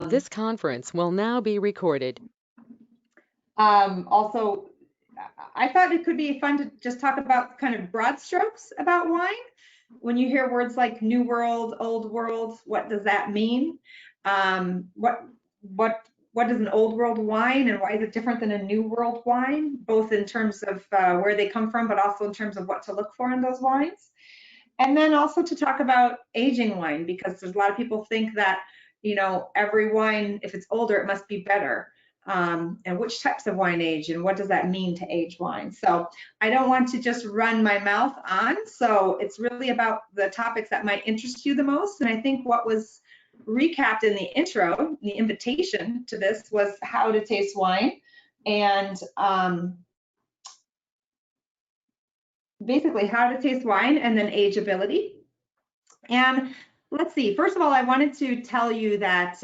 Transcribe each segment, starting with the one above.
This conference will now be recorded. Also, I thought it could be fun to just talk about kind of broad strokes about wine. When you hear words like New World, Old World, what does that mean? What is an Old World wine, and why is it different than a New World wine, both in terms of where they come from, but also in terms of what to look for in those wines? And then also to talk about aging wine, because there's a lot of people think that, you know, every wine, if it's older, it must be better. And which types of wine age, and what does that mean to age wine? So I don't want to just run my mouth on. So it's really about the topics that might interest you the most. And I think what was recapped in the intro, the invitation to this, was how to taste wine. And basically how to taste wine, and then ageability. And let's see, first of all, I wanted to tell you that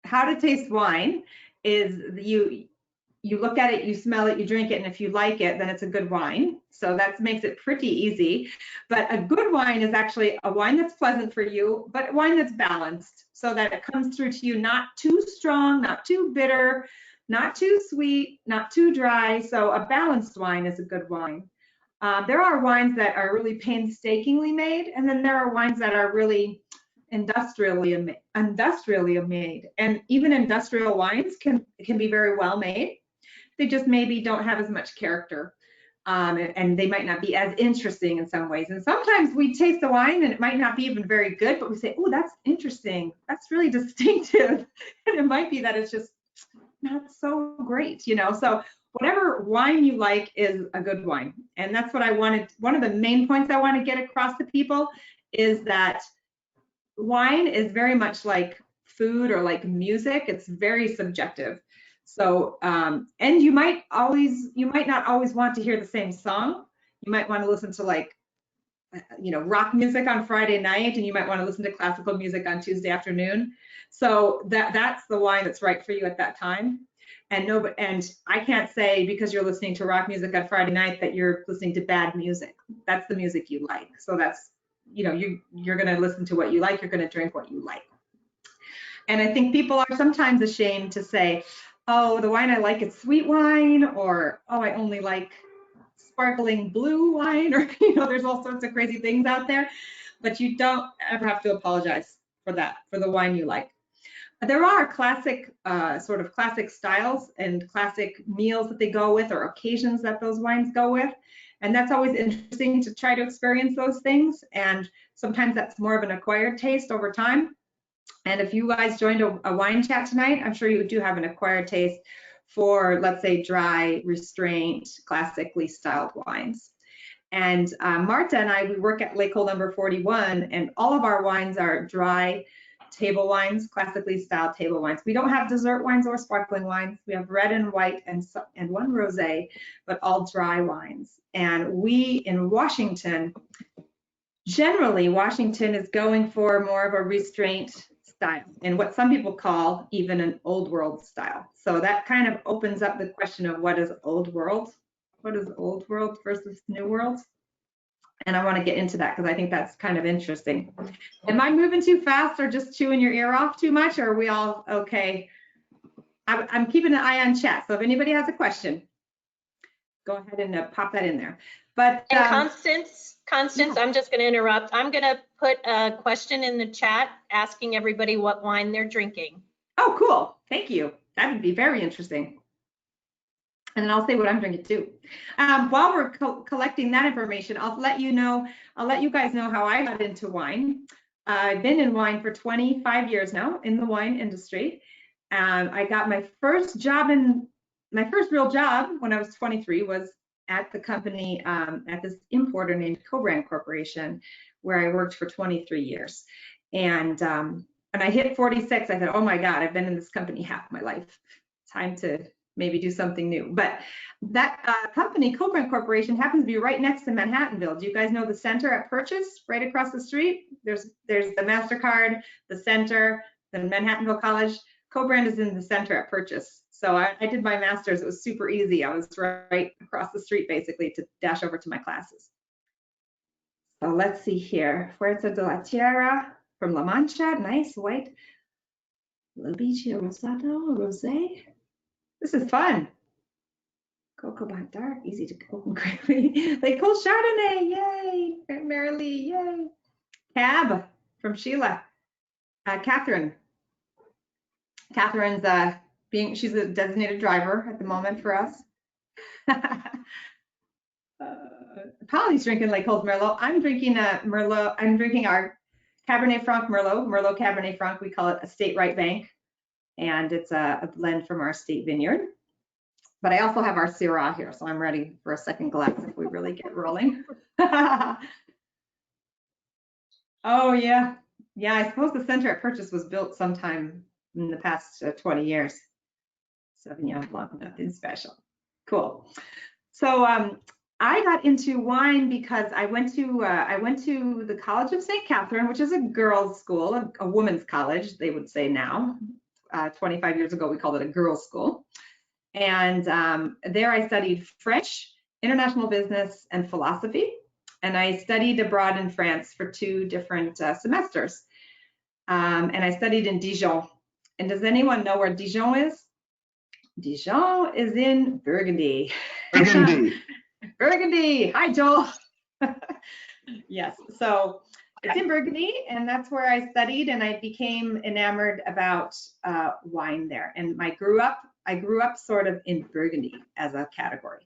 how to taste wine is you look at it, you smell it, you drink it, and if you like it, then it's a good wine. So that makes it pretty easy. But a good wine is actually a wine that's pleasant for you, but a wine that's balanced, so that it comes through to you not too strong, not too bitter, not too sweet, not too dry. So a balanced wine is a good wine. There are wines that are really painstakingly made, and then there are wines that are really industrially made. And even industrial wines can be very well made. They just maybe don't have as much character, and they might not be as interesting in some ways. And sometimes we taste the wine and it might not be even very good, but we say, oh, that's interesting. That's really distinctive. And it might be that it's just not so great, you know? So whatever wine you like is a good wine. And that's what I wanted. One of the main points I want to get across to people is that wine is very much like food or like music. It's very subjective. So, and you might not always want to hear the same song. You might want to listen to, like, you know, rock music on Friday night, and you might want to listen to classical music on Tuesday afternoon. So that's the wine that's right for you at that time. And I can't say because you're listening to rock music on Friday night that you're listening to bad music. That's the music you like. So that's, you know, you're going to listen to what you like. You're going to drink what you like. And I think people are sometimes ashamed to say, oh, the wine I like is sweet wine, or, oh, I only like sparkling blue wine, or, you know, there's all sorts of crazy things out there, but you don't ever have to apologize for that, for the wine you like. There are classic, sort of classic styles and classic meals that they go with, or occasions that those wines go with. And that's always interesting to try to experience those things. And sometimes that's more of an acquired taste over time. And if you guys joined a wine chat tonight, I'm sure you do have an acquired taste for, let's say, dry, restrained, classically styled wines. And Marta and I, we work at L'École number 41, and all of our wines are dry table wines, classically styled table wines. We don't have dessert wines or sparkling wines. We have red and white and one rosé, but all dry wines. And we in Washington, generally, Washington is going for more of a restraint style, and what some people call even an old world style. So that kind of opens up the question of what is old world? What is old world versus new world? And I want to get into that because I think that's kind of interesting. Am I moving too fast or just chewing your ear off too much, or are we all okay? I'm keeping an eye on chat, so if anybody has a question, go ahead and pop that in there. But Constance, yeah. I'm just going to interrupt. I'm going to put a question in the chat asking everybody what wine they're drinking. Oh, cool. Thank you. That would be very interesting. And then I'll say what I'm drinking too. While we're collecting that information, I'll let you guys know how I got into wine. I've been in wine for 25 years now in the wine industry. I got my first real job when I was 23 was at the company, at this importer named Co-Brand Corporation, where I worked for 23 years. And when I hit 46, I thought, oh my God, I've been in this company half my life. Time to maybe do something new. But that company, Co-Brand Corporation, happens to be right next to Manhattanville. Do you guys know the center at Purchase, right across the street? There's the MasterCard, the center, the Manhattanville College. Co-Brand is in the center at Purchase. So I did my master's. It was super easy. I was right across the street, basically, to dash over to my classes. So let's see here. Fuerza de la Tierra from La Mancha, nice white. Lobici Rosato, Rosé. This is fun. Cocoa Bot Dark, easy to open quickly. Lake Cold Chardonnay, yay. Marilee, yay. Cab from Sheila. Catherine. Catherine's she's a designated driver at the moment for us. Polly's drinking Lake Cold Merlot. I'm drinking Merlot. I'm drinking our Cabernet Franc Merlot, Merlot Cabernet Franc. We call it Estate Right Bank, and it's a blend from our estate vineyard. But I also have our Syrah here, so I'm ready for a second glass if we really get rolling. Oh yeah, yeah. I suppose the center at Purchase was built sometime in the past 20 years. Sauvignon Blanc, nothing special. Cool. So I got into wine because I went to the College of St. Catherine, which is a girls' school, a women's college, they would say now. 25 years ago, we called it a girls' school. And there I studied French, international business, and philosophy. And I studied abroad in France for 2 different semesters. And I studied in Dijon. And does anyone know where Dijon is? Dijon is in Burgundy. Burgundy. Burgundy. Hi, Joel. Yes, so it's in Burgundy, and that's where I studied, and I became enamored about wine there. And I grew up sort of in Burgundy as a category.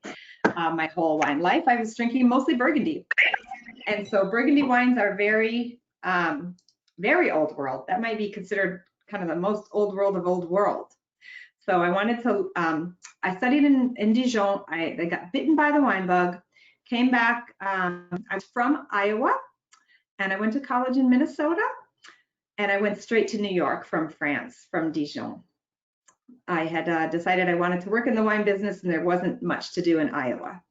My whole wine life, I was drinking mostly Burgundy. And so Burgundy wines are very, very old world. That might be considered kind of the most old world of old world. So I wanted to, I studied in Dijon. I got bitten by the wine bug, came back. I was from Iowa, and I went to college in Minnesota, and I went straight to New York from France, from Dijon. I had decided I wanted to work in the wine business, and there wasn't much to do in Iowa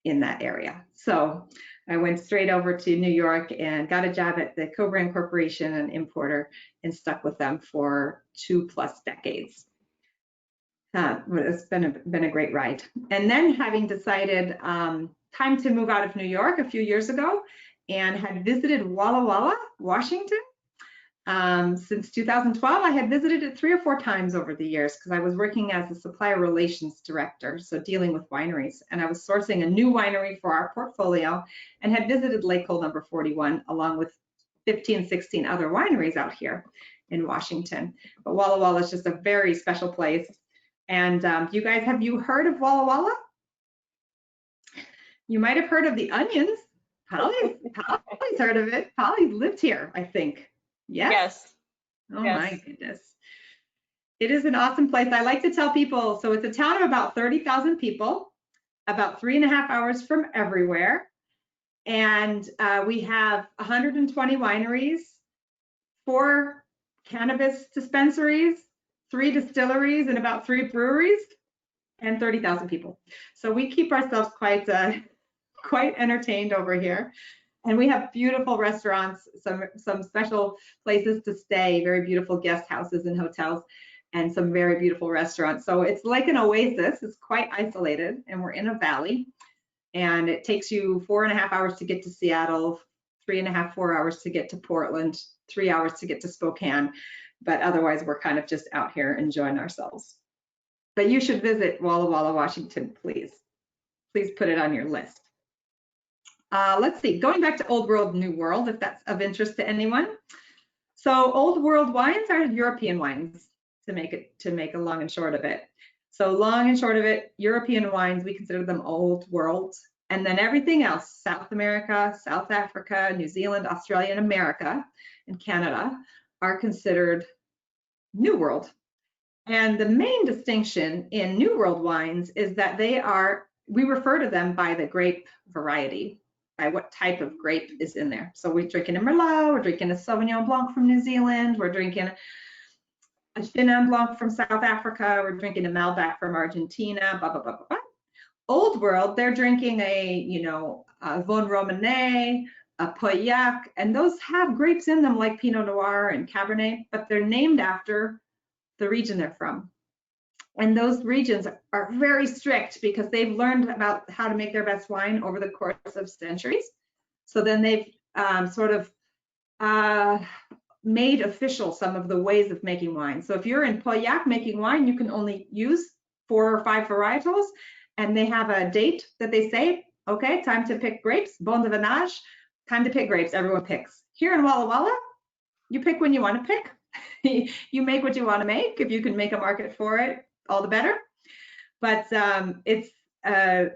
in that area. So I went straight over to New York and got a job at the Co-Brand Corporation, an importer, and stuck with them for 2+ decades. It's been a great ride. And then having decided time to move out of New York a few years ago, and had visited Walla Walla, Washington. Since 2012, I had visited it 3 or 4 times over the years because I was working as a supplier relations director, so dealing with wineries. And I was sourcing a new winery for our portfolio and had visited Lake Cold Number 41 along with 15, 16 other wineries out here in Washington. But Walla Walla is just a very special place. And you guys, have you heard of Walla Walla? You might have heard of the Onions. Polly's heard of it. Polly lived here, I think. Yes? Yes. Oh Yes. my goodness. It is an awesome place. I like to tell people, so it's a town of about 30,000 people, about 3.5 hours from everywhere. And we have 120 wineries, 4 cannabis dispensaries, 3 distilleries, and about 3 breweries, and 30,000 people. So we keep ourselves quite entertained over here. And we have beautiful restaurants, some special places to stay, very beautiful guest houses and hotels, and some very beautiful restaurants. So it's like an oasis. It's quite isolated, and we're in a valley. And it takes you 4.5 hours to get to Seattle, 3.5, 4 hours to get to Portland, 3 hours to get to Spokane. But otherwise, we're kind of just out here enjoying ourselves. But you should visit Walla Walla, Washington, please. Please put it on your list. Let's see, going back to Old World, New World, if that's of interest to anyone. So Old World wines are European wines, to make a long and short of it. So long and short of it, European wines, we consider them Old World. And then everything else, South America, South Africa, New Zealand, Australia, and America, and Canada, are considered New World. And the main distinction in New World wines is that we refer to them by the grape variety, by what type of grape is in there. So we're drinking a Merlot, we're drinking a Sauvignon Blanc from New Zealand, we're drinking a Chenin Blanc from South Africa, we're drinking a Malbec from Argentina, blah, blah, blah, blah, blah. Old World, they're drinking a Vin Romanée, a Pauillac, and those have grapes in them like Pinot Noir and Cabernet, but they're named after the region they're from. And those regions are very strict because they've learned about how to make their best wine over the course of centuries. So then they've sort of made official some of the ways of making wine. So if you're in Pauillac making wine, you can only use 4 or 5 varietals, and they have a date that they say, okay, time to pick grapes, bon de venage, time to pick grapes, everyone picks. Here in Walla Walla, you pick when you want to pick. You make what you want to make. If you can make a market for it, all the better. But it's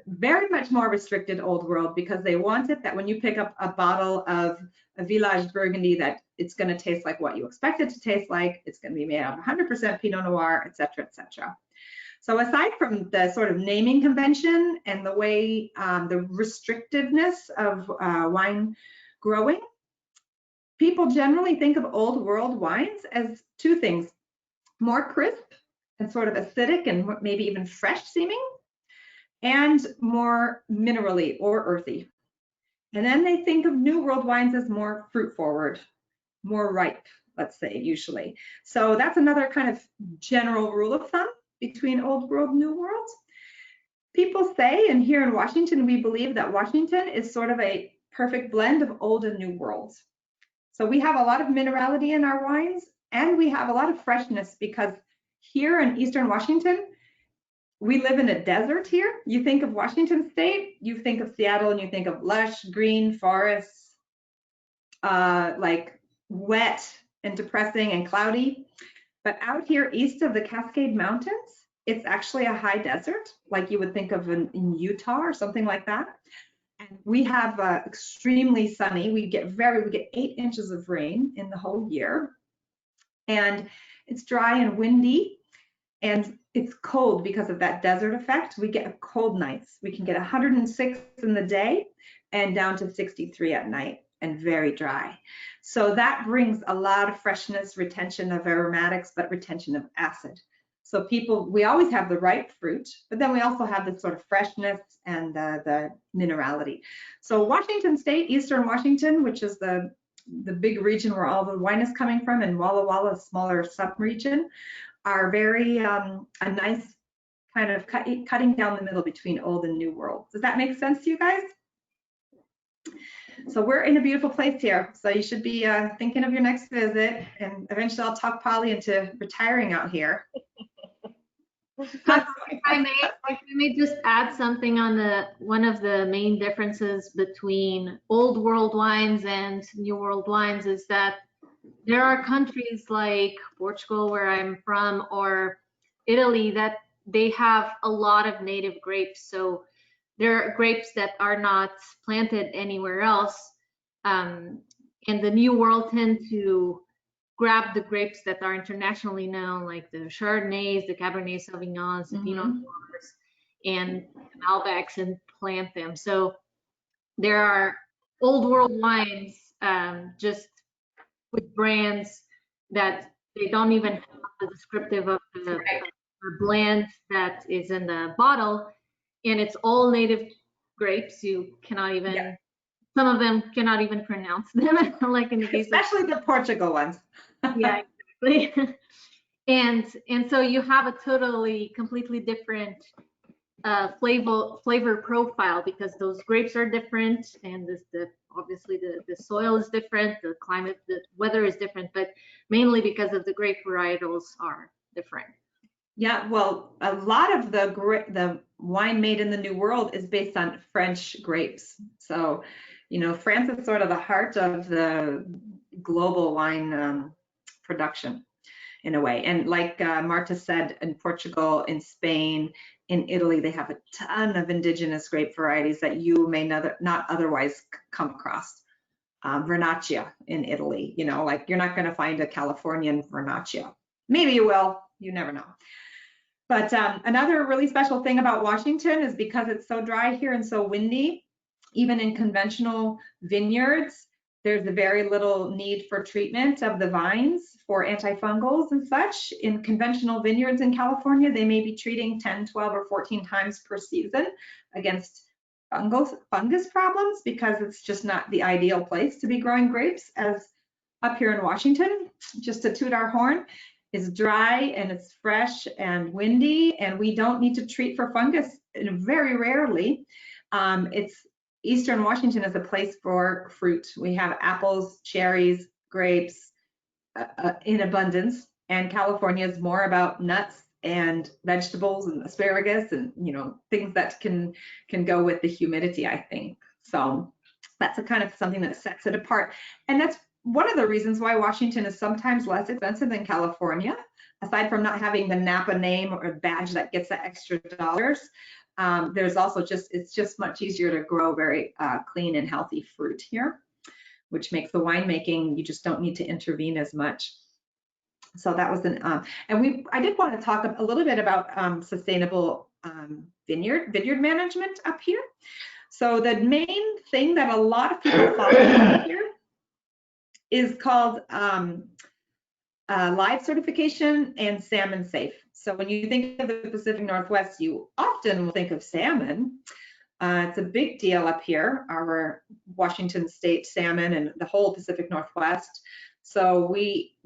very much more restricted Old World, because they want it that when you pick up a bottle of a Village Burgundy, that it's going to taste like what you expect it to taste like. It's going to be made out of 100% Pinot Noir, et cetera, et cetera. So aside from the sort of naming convention and the way, the restrictiveness of wine growing, people generally think of Old World wines as 2 things: more crisp and sort of acidic and maybe even fresh seeming, and more minerally or earthy. And then they think of New World wines as more fruit forward, more ripe, let's say, usually. So that's another kind of general rule of thumb between Old World, New World. People say, and here in Washington, we believe that Washington is sort of a perfect blend of Old and New Worlds. So we have a lot of minerality in our wines, and we have a lot of freshness, because here in Eastern Washington, we live in a desert here. You think of Washington State, you think of Seattle, and you think of lush green forests, like wet and depressing and cloudy. But out here east of the Cascade Mountains, it's actually a high desert, like you would think of in Utah or something like that. And we have extremely sunny. We get 8 inches of rain in the whole year. And it's dry and windy, and it's cold because of that desert effect. We get cold nights. We can get 106 in the day and down to 63 at night, and very dry. So that brings a lot of freshness, retention of aromatics, but retention of acid. So we always have the ripe fruit, but then we also have this sort of freshness and the minerality. So Washington State, Eastern Washington, which is the big region where all the wine is coming from, and Walla Walla, a smaller sub-region, are very a nice kind of cutting down the middle between Old and New World. Does that make sense to you guys? So we're in a beautiful place here. So you should be thinking of your next visit, and eventually I'll talk Polly into retiring out here. If I may just add something on one of the main differences between Old World wines and New World wines is that there are countries like Portugal, where I'm from, or Italy, that they have a lot of native grapes. So there are grapes that are not planted anywhere else. And the New World tend to grab the grapes that are internationally known, like the Chardonnays, the Cabernet Sauvignons, the Pinot Noirs, and the Malbecs, and plant them. So there are Old World wines, just with brands that they don't even have the descriptive of the blend that is in the bottle, and it's all native grapes. You cannot even, some of them cannot even pronounce them, like in the case especially the Portugal ones. Yeah, exactly. And so you have a completely different flavor profile, because those grapes are different, and obviously the soil is different, the climate, the weather is different, but mainly because of the grape varietals are different. Yeah, well, a lot of the wine made in the New World is based on French grapes. So, France is sort of the heart of the global wine production in a way. And like Marta said, in Portugal, in Spain, in Italy, they have a ton of indigenous grape varieties that you may not otherwise come across. Vernaccia in Italy, like you're not going to find a Californian Vernaccia. Maybe you will, you never know. But another really special thing about Washington is because it's so dry here and so windy, even in conventional vineyards, there's a very little need for treatment of the vines for antifungals and such. In conventional vineyards in California, they may be treating 10, 12, or 14 times per season against fungus problems, because it's just not the ideal place to be growing grapes. As up here in Washington, just to toot our horn, is dry and it's fresh and windy, and we don't need to treat for fungus very rarely. Eastern Washington is a place for fruit. We have apples, cherries, grapes, in abundance, and California is more about nuts and vegetables and asparagus and, you know, things that can go with the humidity, I think. So that's a kind of something that sets it apart. And that's one of the reasons why Washington is sometimes less expensive than California, aside from not having the Napa name or badge that gets the extra dollars. There's also it's just much easier to grow very clean and healthy fruit here, which makes the winemaking, you just don't need to intervene as much. So that was I did want to talk a little bit about sustainable vineyard management up here. So the main thing that a lot of people follow up here is called LIVE certification and salmon safe. So when you think of the Pacific Northwest, you often will think of salmon. It's a big deal up here, our Washington state salmon and the whole Pacific Northwest. So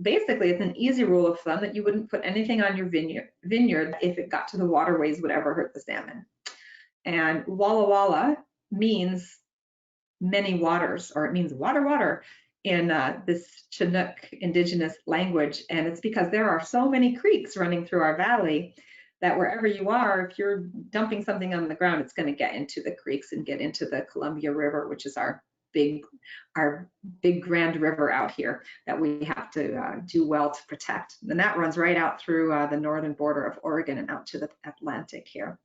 basically, it's an easy rule of thumb that you wouldn't put anything on your vineyard if it got to the waterways would ever hurt the salmon. And Walla Walla means many waters, or it means water in this Chinook indigenous language. And it's because there are so many creeks running through our valley that wherever you are, if you're dumping something on the ground, it's going to get into the creeks and get into the Columbia River, which is our big grand river out here that we have to do well to protect. And that runs right out through the northern border of Oregon and out to the Atlantic here.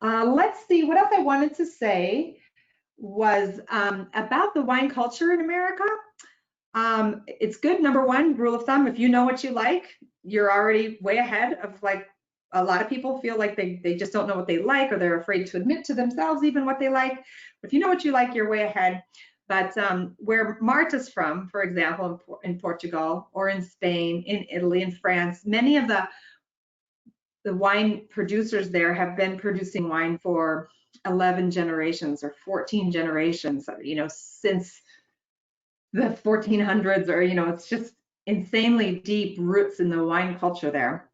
Let's see, what else I wanted to say was about the wine culture in America. It's good, number one, rule of thumb, if you know what you like, you're already way ahead of, like, a lot of people feel like they just don't know what they like, or they're afraid to admit to themselves even what they like. If you know what you like, you're way ahead. But where Marta's from, for example, in Portugal or in Spain, in Italy, in France, many of the wine producers there have been producing wine for 11 generations or 14 generations, you know, since the 1400s, or, you know, it's just insanely deep roots in the wine culture there.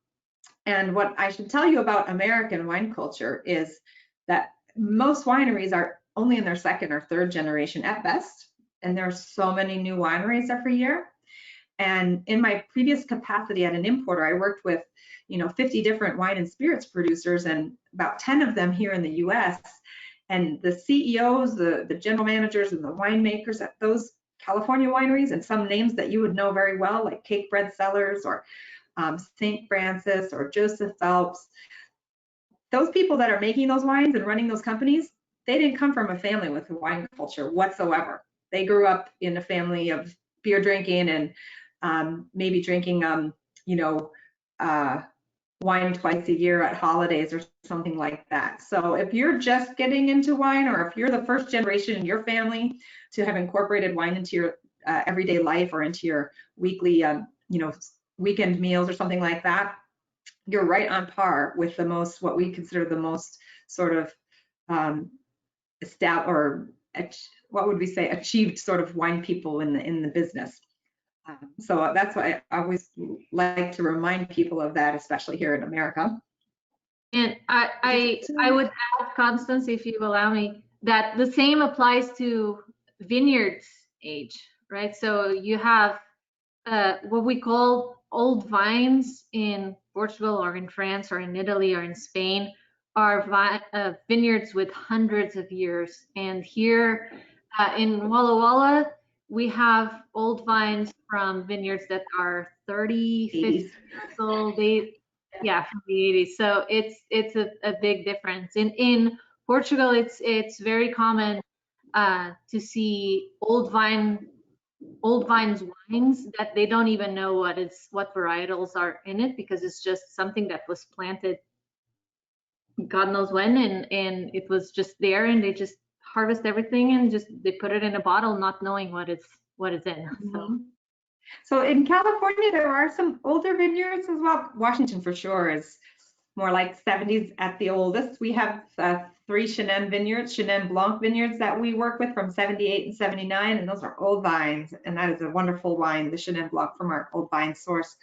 And what I should tell you about American wine culture is that most wineries are only in their second or third generation at best. And there's so many new wineries every year. And in my previous capacity at an importer, I worked with, you know, 50 different wine and spirits producers, and about 10 of them here in the US. And the CEOs, the general managers and the winemakers at those California wineries, and some names that you would know very well, like Cakebread Cellars or St. Francis or Joseph Phelps. Those people that are making those wines and running those companies, they didn't come from a family with a wine culture whatsoever. They grew up in a family of beer drinking and maybe drinking, you know, wine twice a year at holidays or something like that. So if you're just getting into wine, or if you're the first generation in your family to have incorporated wine into your everyday life or into your weekly, you know, weekend meals or something like that, you're right on par with the most, what we consider the most sort of what would we say, achieved sort of wine people in the business. So that's why I always like to remind people of that, especially here in America. And I would add, Constance, if you allow me, that the same applies to vineyards age, right? So you have what we call old vines in Portugal or in France or in Italy or in Spain are vineyards with hundreds of years. And here in Walla Walla, we have old vines from vineyards that are 30, 50 years old. Yeah, from the 80s. So it's a big difference. In Portugal, it's very common to see old vines wines that they don't even know what varietals are in it, because it's just something that was planted God knows when, and it was just there, and they just harvest everything and they put it in a bottle, not knowing what it's in. So in California, there are some older vineyards as well. Washington for sure is more like 70s at the oldest. We have 3 Chenin Blanc vineyards that we work with from 78 and 79, and those are old vines, and that is a wonderful wine, the Chenin Blanc from our old vine source.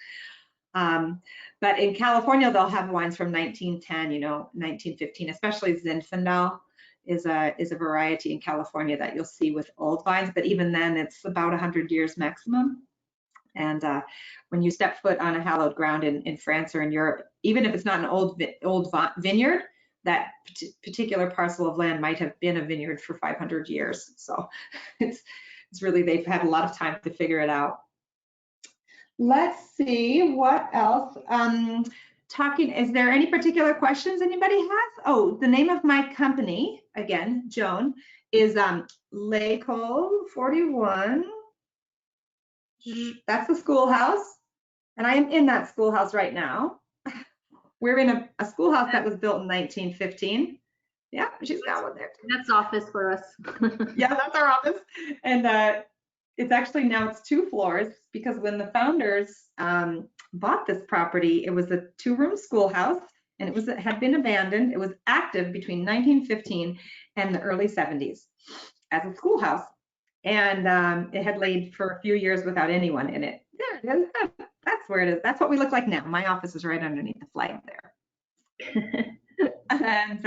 But in California, they'll have wines from 1910, you know, 1915, especially Zinfandel is a variety in California that you'll see with old vines, but even then it's about 100 years maximum. And when you step foot on a hallowed ground in France or in Europe, even if it's not an old vineyard, that particular parcel of land might have been a vineyard for 500 years. So it's really, they've had a lot of time to figure it out. Let's see what else. Is there any particular questions anybody has? Oh, the name of my company, again, Joan, is L'École 41. That's the schoolhouse, and I am in that schoolhouse right now. We're in a schoolhouse that was built in 1915. Yeah, she's got one there too. That's office for us. Yeah, that's our office. And it's actually now it's 2 floors, because when the founders bought this property, it was a 2-room schoolhouse, and it had been abandoned. It was active between 1915 and the early 70s as a schoolhouse. And it had laid for a few years without anyone in it. There it is. That's where it is. That's what we look like now. My office is right underneath the flag there. And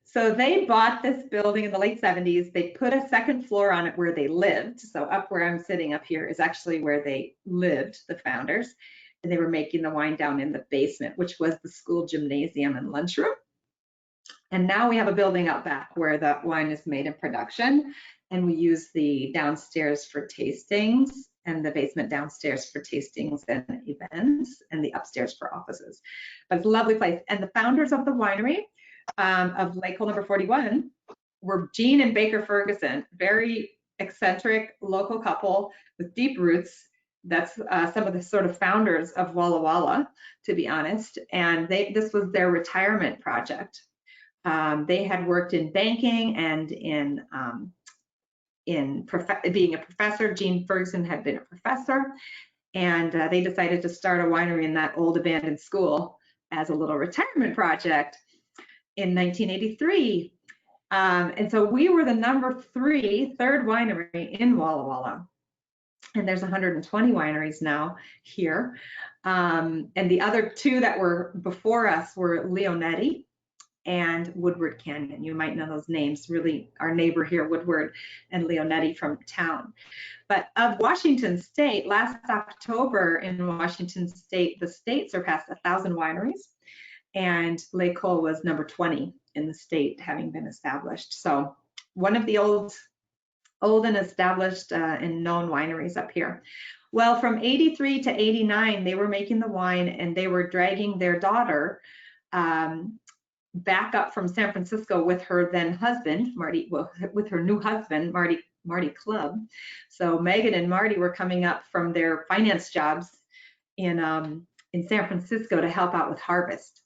so they bought this building in the late 70s. They put a 2nd floor on it where they lived. So up where I'm sitting up here is actually where they lived, the founders. And they were making the wine down in the basement, which was the school gymnasium and lunchroom. And now we have a building out back where the wine is made in production. And we use the downstairs for tastings and the basement downstairs for tastings and events, and the upstairs for offices. But it's a lovely place. And the founders of the winery of L'École number 41 were Jean and Baker Ferguson, very eccentric local couple with deep roots. That's some of the sort of founders of Walla Walla, to be honest. And this was their retirement project. They had worked in banking and in being a professor. Jean Ferguson had been a professor, and they decided to start a winery in that old abandoned school as a little retirement project in 1983. And so we were the third winery in Walla Walla. And there's 120 wineries now here. And the other 2 that were before us were Leonetti and Woodward Canyon. You might know those names, really our neighbor here, Woodward and Leonetti from town. But of Washington State, last October in Washington State, the state surpassed 1,000 wineries, and L'École was number 20 in the state, having been established. So one of the old and established and known wineries up here. Well, from 83 to 89, they were making the wine, and they were dragging their daughter back up from San Francisco with her then husband, Marty, well, with her new husband, Marty Club. So Megan and Marty were coming up from their finance jobs in San Francisco to help out with harvest.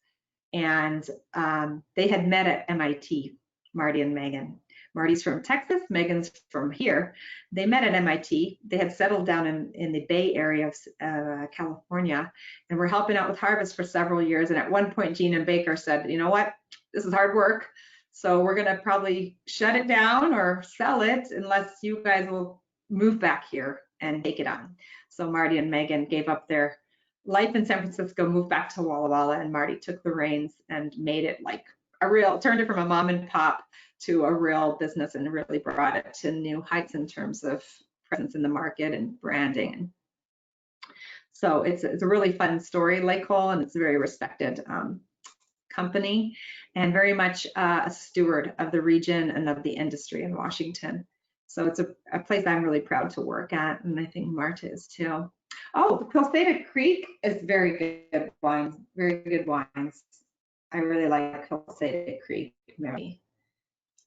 And they had met at MIT, Marty and Megan. Marty's from Texas, Megan's from here. They met at MIT. They had settled down in the Bay Area of California, and were helping out with harvest for several years. And at one point, Jean and Baker said, you know what, this is hard work, so we're gonna probably shut it down or sell it unless you guys will move back here and take it on. So Marty and Megan gave up their life in San Francisco, moved back to Walla Walla, and Marty took the reins and made it like turned it from a mom and pop to a real business, and really brought it to new heights in terms of presence in the market and branding. So it's a really fun story, L'École, and it's a very respected company, and very much a steward of the region and of the industry in Washington. So it's a place I'm really proud to work at, and I think Marta is too. Oh, Quilceda Creek is very good wines, very good wines. I really like Quilceda Creek, Mary.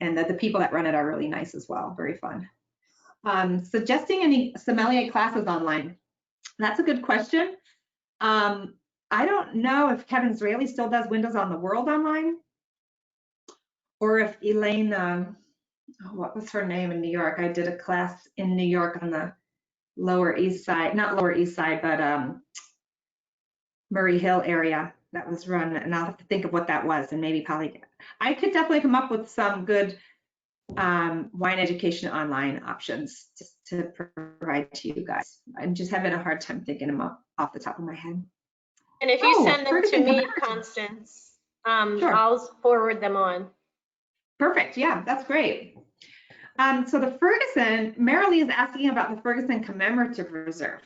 And the people that run it are really nice as well, very fun. Suggesting any sommelier classes online? That's a good question. I don't know if Kevin Israeli still does Windows on the World online, or if Elaine, what was her name in New York? I did a class in New York on the Lower East Side, not Lower East Side, but Murray Hill area that was run, and I'll have to think of what that was, and maybe probably, I could definitely come up with some good wine education online options to provide to you guys. I'm just having a hard time thinking them up off the top of my head. And if you send them to me, Constance, Sure. I'll forward them on. Perfect, yeah, that's great. So the Ferguson, Marilee is asking about the Ferguson Commemorative Reserve.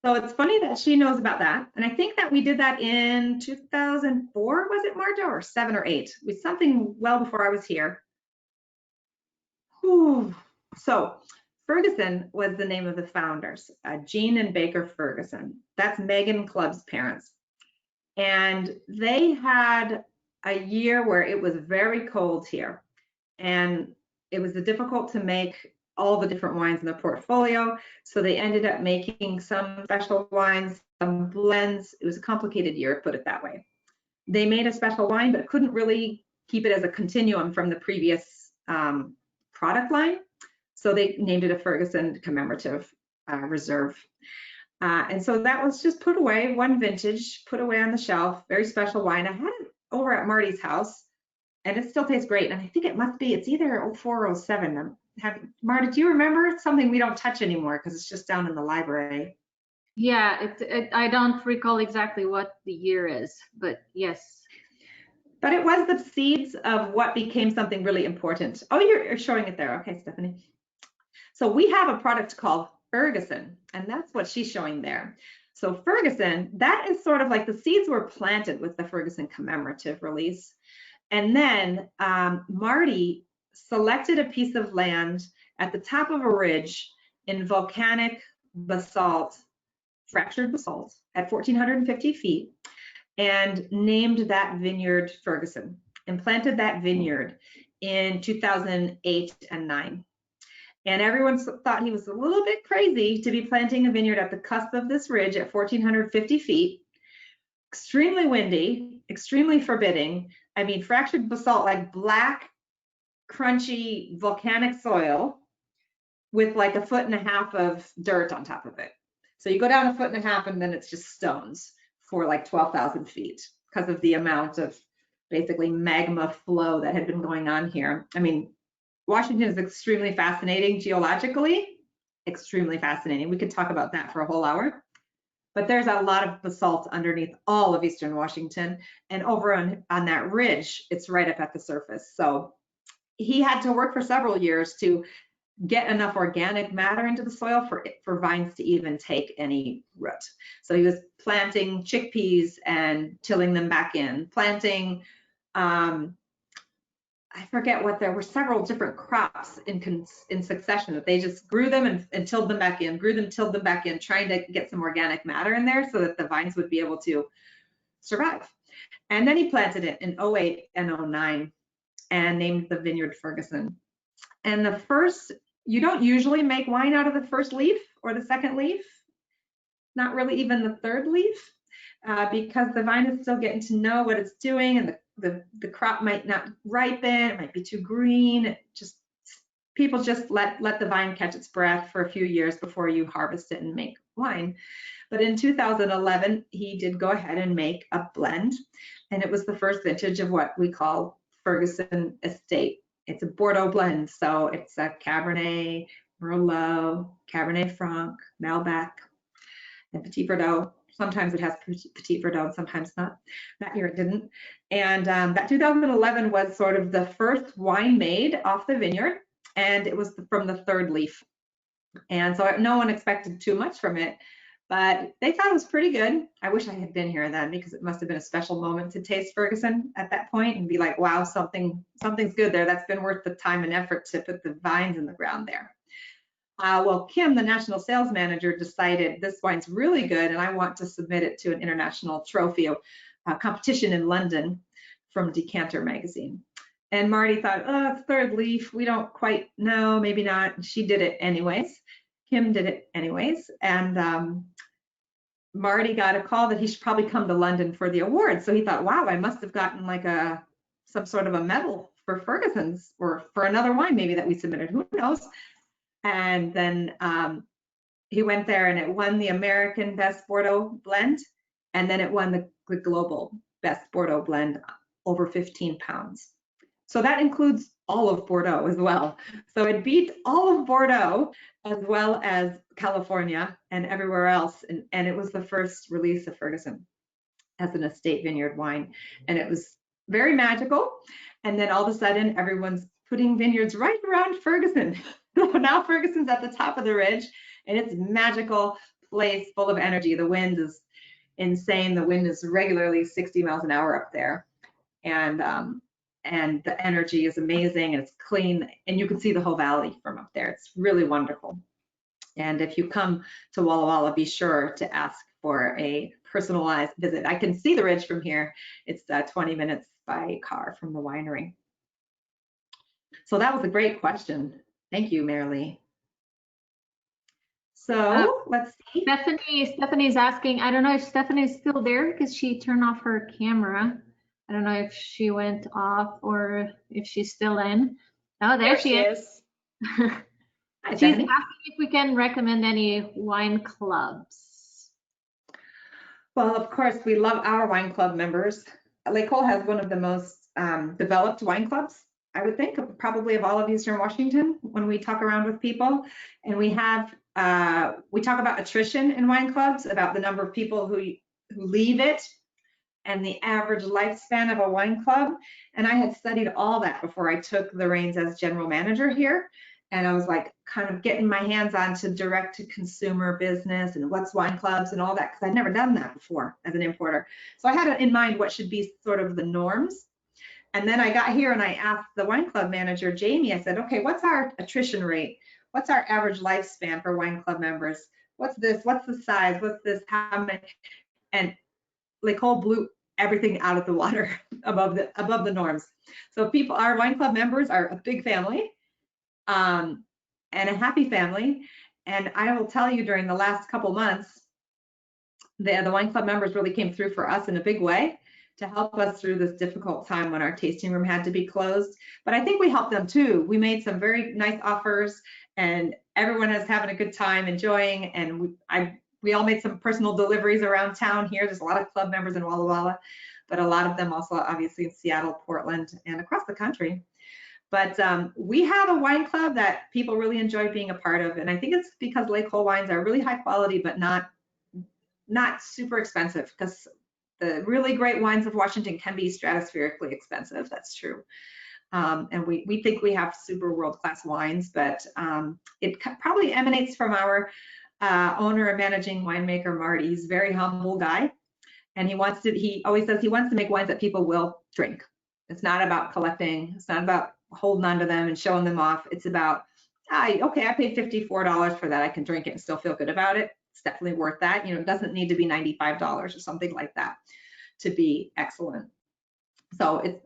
So it's funny that she knows about that. And I think that we did that in 2004, was it, Marta, or 7 or 8? It was something well before I was here. Whew. So Ferguson was the name of the founders, Jean and Baker Ferguson. That's Megan Clubb's parents. And they had a year where it was very cold here. And it was difficult to make all the different wines in the portfolio. So they ended up making some special wines, some blends. It was a complicated year, put it that way. They made a special wine, but couldn't really keep it as a continuum from the previous product line. So they named it a Ferguson Commemorative Reserve. And so that was just put away, one vintage, put away on the shelf, very special wine. I had it over at Marty's house, and it still tastes great. And I think it must be, it's either 04 or 07. Marta, do you remember? It's something we don't touch anymore because it's just down in the library. Yeah, I don't recall exactly what the year is, but yes. But it was the seeds of what became something really important. Oh, you're showing it there. Okay, Stephanie. So we have a product called Ferguson, and that's what she's showing there. So Ferguson, that is sort of like the seeds were planted with the Ferguson Commemorative release. And then Marty selected a piece of land at the top of a ridge in volcanic basalt, fractured basalt at 1,450 feet, and named that vineyard Ferguson, and planted that vineyard in 2008 and 9. And everyone thought he was a little bit crazy to be planting a vineyard at the cusp of this ridge at 1,450 feet, extremely windy, extremely forbidding. I mean, fractured basalt, like black, crunchy volcanic soil with like 1.5 feet of dirt on top of it. So you go down 1.5 feet and then it's just stones for like 12,000 feet because of the amount of basically magma flow that had been going on here. I mean, Washington is extremely fascinating geologically, extremely fascinating. We could talk about that for a whole hour. But there's a lot of basalt underneath all of Eastern Washington, and over on that ridge, it's right up at the surface. So he had to work for several years to get enough organic matter into the soil for vines to even take any root. So he was planting chickpeas and tilling them back in, planting, I forget what, there were several different crops in succession that they just grew them and tilled them back in, grew them, tilled them back in, trying to get some organic matter in there so that the vines would be able to survive. And then he planted it in 08 and 09 and named the vineyard Ferguson. And the first, you don't usually make wine out of the first leaf or the second leaf, not really even the third leaf, because the vine is still getting to know what it's doing, and the crop might not ripen, it might be too green. People just let the vine catch its breath for a few years before you harvest it and make wine. But in 2011, he did go ahead and make a blend, and it was the first vintage of what we call Ferguson Estate. It's a Bordeaux blend, so it's a Cabernet, Merlot, Cabernet Franc, Malbec, and Petit Verdot. Sometimes it has Petit Verdot, sometimes not. That year it didn't. And that 2011 was sort of the first wine made off the vineyard, and it was from the third leaf. And so no one expected too much from it, but they thought it was pretty good. I wish I had been here then, because it must have been a special moment to taste Ferguson at that point and be like, wow, something's good there. That's been worth the time and effort to put the vines in the ground there. Well, Kim, the national sales manager, decided this wine's really good and I want to submit it to an international trophy competition in London from Decanter magazine. And Marty thought, oh, it's third leaf. We don't quite know, maybe not. She did it anyways. Kim did it anyways. And Marty got a call that he should probably come to London for the award. So he thought, wow, I must have gotten like some sort of a medal for Ferguson's or for another wine maybe that we submitted. Who knows? And then he went there and it won the American Best Bordeaux Blend. And then it won the global Best Bordeaux Blend over 15 pounds. So that includes all of Bordeaux as well. So it beat all of Bordeaux as well as California and everywhere else. And it was the first release of Ferguson as an estate vineyard wine. And it was very magical. And then all of a sudden, everyone's putting vineyards right around Ferguson. Now Ferguson's at the top of the ridge and it's magical. place full of energy. The wind is insane. The wind is regularly 60 miles an hour up there. And the energy is amazing, and it's clean, and you can see the whole valley from up there. It's really wonderful. And if you come to Walla Walla, be sure to ask for a personalized visit. I can see the ridge from here. It's 20 minutes by car from the winery. So that was a great question. Thank you, Marilee. So let's see. Stephanie's asking, I don't know if Stephanie's still there because she turned off her camera. I don't know if she went off or if she's still in. Oh, there she is. Hi, She's Stephanie. asking if we can recommend any wine clubs. Well, of course, we love our wine club members. Lake Cole has one of the most developed wine clubs, I would think, probably of all of Eastern Washington when we talk around with people. And we talk about attrition in wine clubs, about the number of people who leave it and the average lifespan of a wine club. And I had studied all that before I took the reins as general manager here. And I was like kind of getting my hands on to direct to consumer business and what's wine clubs and all that, because I'd never done that before as an importer. So I had in mind what should be sort of the norms. And then I got here and I asked the wine club manager, Jamie, I said, okay, what's our attrition rate? What's our average lifespan for wine club members? What's this? What's the size? What's this? How many? And Lake Cole blew everything out of the water above the norms. So people, our wine club members are a big family and a happy family. And I will tell you, during the last couple months, the wine club members really came through for us in a big way to help us through this difficult time when our tasting room had to be closed. But I think we helped them too. We made some very nice offers, and everyone is having a good time, enjoying. And we all made some personal deliveries around town here. There's a lot of club members in Walla Walla, but a lot of them also obviously in Seattle, Portland, and across the country. But we have a wine club that people really enjoy being a part of. And I think it's because Lake Cole wines are really high quality, but not super expensive, because the really great wines of Washington can be stratospherically expensive. That's true. And we think we have super world-class wines, but it probably emanates from our owner and managing winemaker, Marty. He's a very humble guy. And he always says he wants to make wines that people will drink. It's not about collecting. It's not about holding on to them and showing them off. It's about, okay, I paid $54 for that. I can drink it and still feel good about it. It's definitely worth that. It doesn't need to be $95 or something like that to be excellent. So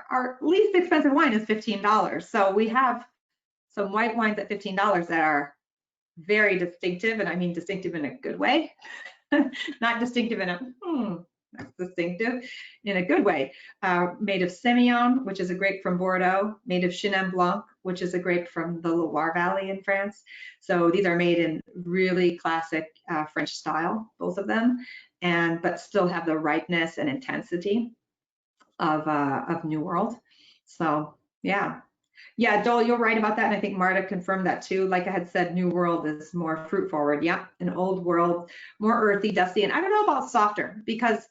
our least expensive wine is $15. So we have some white wines at $15 that are very distinctive, and I mean distinctive in a good way, not distinctive in a that's distinctive in a good way. Made of Semillon, which is a grape from Bordeaux, made of Chenin Blanc, which is a grape from the Loire Valley in France. So these are made in really classic French style, both of them, but still have the ripeness and intensity of New World. So yeah, Joel, you're right about that, and I think Marta confirmed that too. Like I had said, New World is more fruit forward. Yep, and Old World more earthy, dusty, and I don't know about softer, because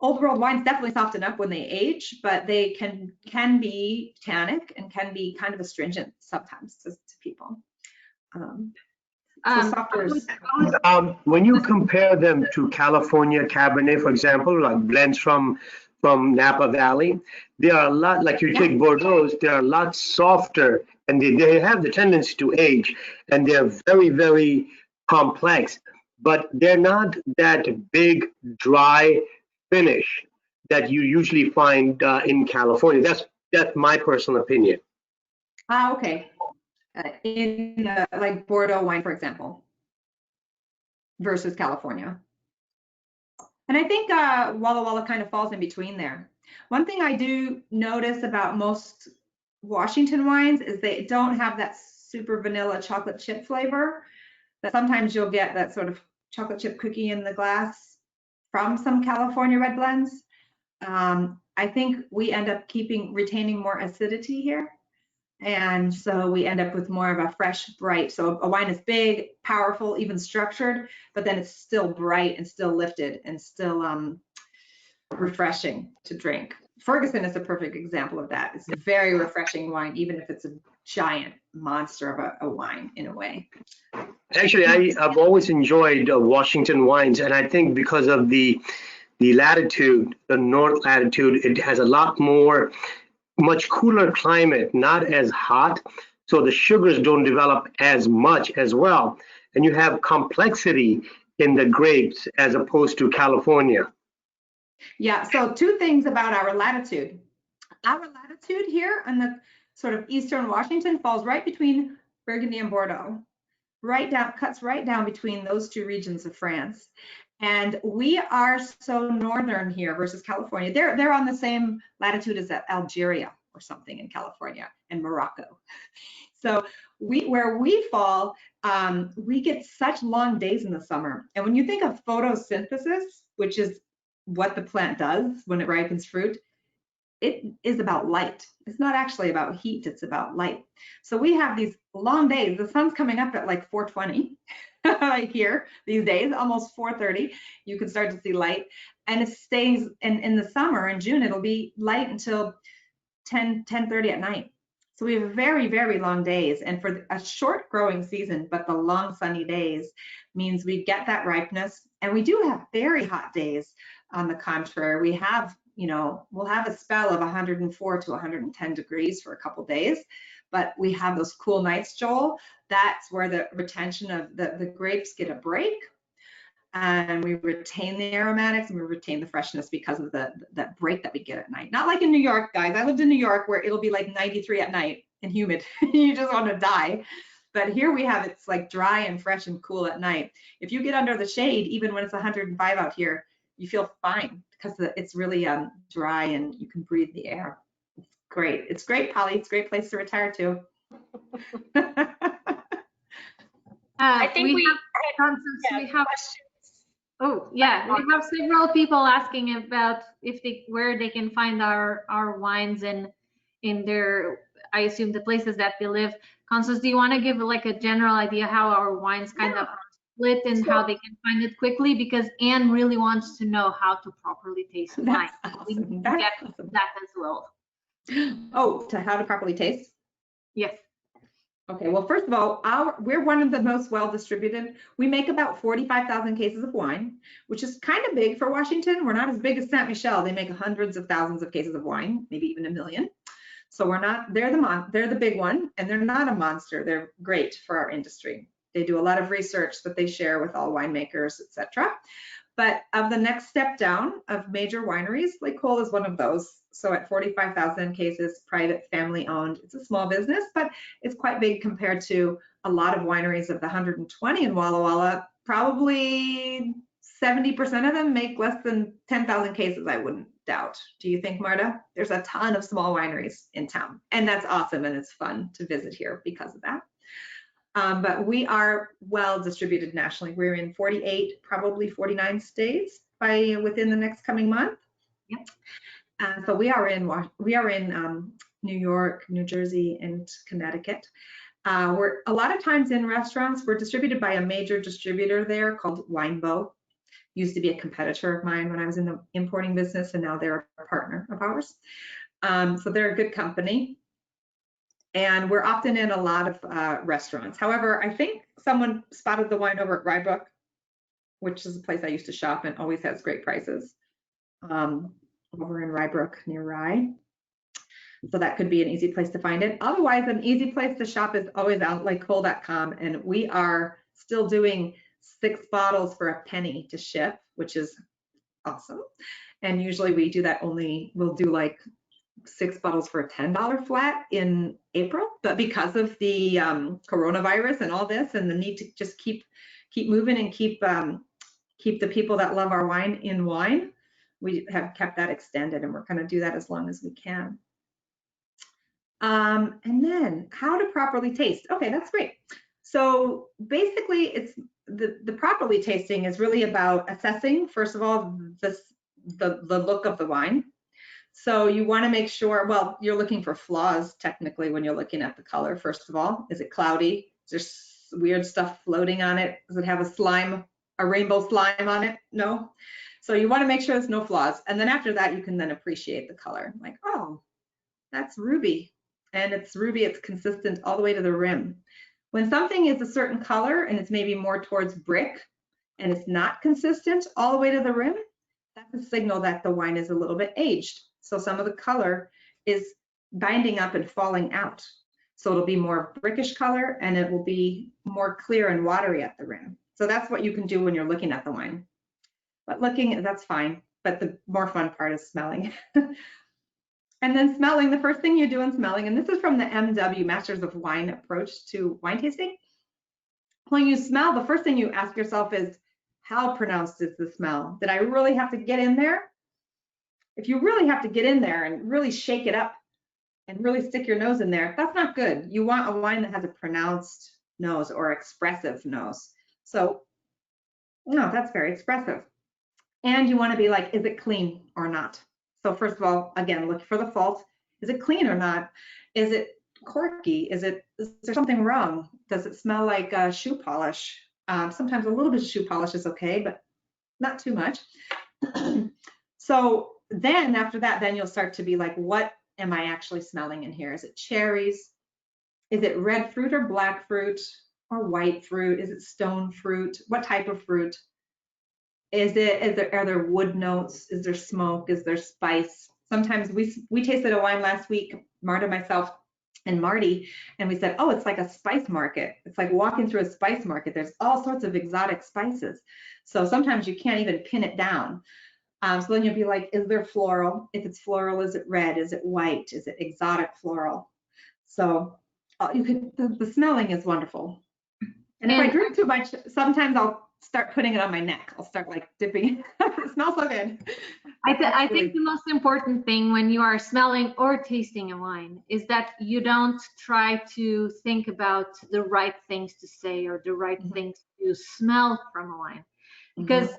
Old World wines definitely soften up when they age, but they can be tannic and can be kind of astringent sometimes to people. So softer is. When you compare them to California Cabernet, for example, like blends from Napa Valley, they are a lot, like you take Bordeaux, they are a lot softer, and they have the tendency to age, and they're very, very complex, but they're not that big, dry finish that you usually find in California. That's my personal opinion. Okay. In like Bordeaux wine, for example, versus California. And I think Walla Walla kind of falls in between there. One thing I do notice about most Washington wines is they don't have that super vanilla chocolate chip flavor. That sometimes you'll get that sort of chocolate chip cookie in the glass from some California red blends. I think we end up retaining more acidity here. And so we end up with more of a fresh, bright. So a wine is big, powerful, even structured, but then it's still bright and still lifted and still refreshing to drink. Ferguson is a perfect example of that. It's a very refreshing wine, even if it's a giant monster of a wine in a way. Actually, I've always enjoyed Washington wines, and I think because of the latitude, the north latitude, it has a lot more, much cooler climate, not as hot, so the sugars don't develop as much as well, and you have complexity in the grapes as opposed to California. Yeah, so two things about our latitude. Our latitude here on the sort of eastern Washington falls right between Burgundy and Bordeaux, right down, cuts right down between those two regions of France. And we are so northern here versus California. They're on the same latitude as Algeria or something in California and Morocco. So where we fall, we get such long days in the summer. And when you think of photosynthesis, which is what the plant does when it ripens fruit, it is about light. It's not actually about heat, it's about light. So we have these long days. The sun's coming up at like 4:20 here these days, almost 4:30. You can start to see light. And it stays in the summer, in June, it'll be light until 10:30 at night. So we have very, very long days. And for a short growing season, but the long sunny days means we get that ripeness. And we do have very hot days. On the contrary, we have, we'll have a spell of 104 to 110 degrees for a couple days, but we have those cool nights, Joel. That's where the retention of the grapes get a break. And we retain the aromatics and we retain the freshness because of that break that we get at night. Not like in New York, guys. I lived in New York where it'll be like 93 at night and humid. You just want to die. But here we have, it's like dry and fresh and cool at night. If you get under the shade, even when it's 105 out here, you feel fine because it's really dry and you can breathe the air. It's great. It's great, Polly. It's a great place to retire to. I think we have questions. Oh, yeah, we have several people asking about where they can find our wines in their, I assume, the places that they live. Constance, do you want to give like a general idea how our wines kind of are split and how they can find it quickly? Because Anne really wants to know how to properly taste wine. We Awesome. get that as well. Oh, to how to properly taste? Yes. Okay, well, first of all, we're one of the most well-distributed. We make about 45,000 cases of wine, which is kind of big for Washington. We're not as big as Saint Michel. They make hundreds of thousands of cases of wine, maybe even 1 million. So we're not, they're the big one, and they're not a monster. They're great for our industry. They do a lot of research that they share with all winemakers, etc. But of the next step down of major wineries, Lake Cole is one of those. So at 45,000 cases, private, family owned, it's a small business, but it's quite big compared to a lot of wineries of the 120 in Walla Walla. Probably 70% of them make less than 10,000 cases, I wouldn't doubt. Do you think, Marta? There's a ton of small wineries in town, and that's awesome, and it's fun to visit here because of that. But we are well distributed nationally. We're in 48, probably 49 states within the next coming month. Yep. So we are in New York, New Jersey, and Connecticut. We're a lot of times in restaurants. We're distributed by a major distributor there called Winebow. Used to be a competitor of mine when I was in the importing business, and now they're a partner of ours. So they're a good company. And we're often in a lot of restaurants. However, I think someone spotted the wine over at Rybrook, which is a place I used to shop and always has great prices, over in Rybrook near Rye. So that could be an easy place to find it. Otherwise, an easy place to shop is always outlakecole.com. And we are still doing 6 bottles for a penny to ship, which is awesome. And usually we do that we'll do like 6 bottles for a $10 flat in April, but because of the coronavirus and all this and the need to just keep moving and keep the people that love our wine in wine, we have kept that extended, and we're going to do that as long as we can. And then how to properly taste. Okay, that's great. So basically it's the properly tasting is really about assessing, first of all, the look of the wine. So you want to make sure, well, you're looking for flaws technically when you're looking at the color. First of all, is it cloudy? Is there weird stuff floating on it? Does it have a rainbow slime on it? No. So you want to make sure there's no flaws. And then after that, you can then appreciate the color. Like, oh, that's ruby. And it's ruby, it's consistent all the way to the rim. When something is a certain color and it's maybe more towards brick and it's not consistent all the way to the rim, that's a signal that the wine is a little bit aged. So some of the color is binding up and falling out. So it'll be more brickish color and it will be more clear and watery at the rim. So that's what you can do when you're looking at the wine. But looking, that's fine. But the more fun part is smelling. And then smelling, the first thing you do in smelling, and this is from the MW, Masters of Wine approach to wine tasting. When you smell, the first thing you ask yourself is, how pronounced is the smell? Did I really have to get in there? If you really have to get in there and really shake it up and really stick your nose in there, that's not good. You want a wine that has a pronounced nose or expressive nose. So, no, that's very expressive. And you want to be like, is it clean or not? So first of all, again, look for the fault. Is it clean or not? Is it corky? Is there something wrong? Does it smell like shoe polish? Sometimes a little bit of shoe polish is okay, but not too much. So then after that, then you'll start to be like, what am I actually smelling in here? Is it cherries? Is it red fruit or black fruit or white fruit? Is it stone fruit? What type of fruit? Are there wood notes? Is there smoke? Is there spice? Sometimes we tasted a wine last week, Marta, myself, and Marty, and we said, oh, it's like a spice market. It's like walking through a spice market. There's all sorts of exotic spices. So sometimes you can't even pin it down. So then you'll be like, is there floral? If it's floral, is it red? Is it white? Is it exotic floral? So the smelling is wonderful. And if I drink too much, sometimes I'll start putting it on my neck. I'll start like dipping. It smells so good. I think the most important thing when you are smelling or tasting a wine is that you don't try to think about the right things to say or the right things to smell from a wine. Because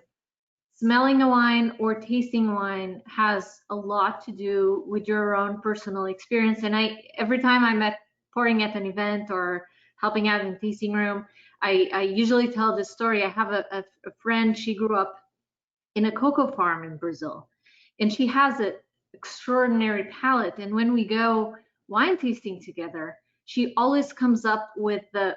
smelling a wine or tasting wine has a lot to do with your own personal experience. And every time I'm pouring at an event or helping out in the tasting room, I usually tell this story. I have a friend, she grew up in a cocoa farm in Brazil, and she has an extraordinary palate. And when we go wine tasting together, she always comes up with the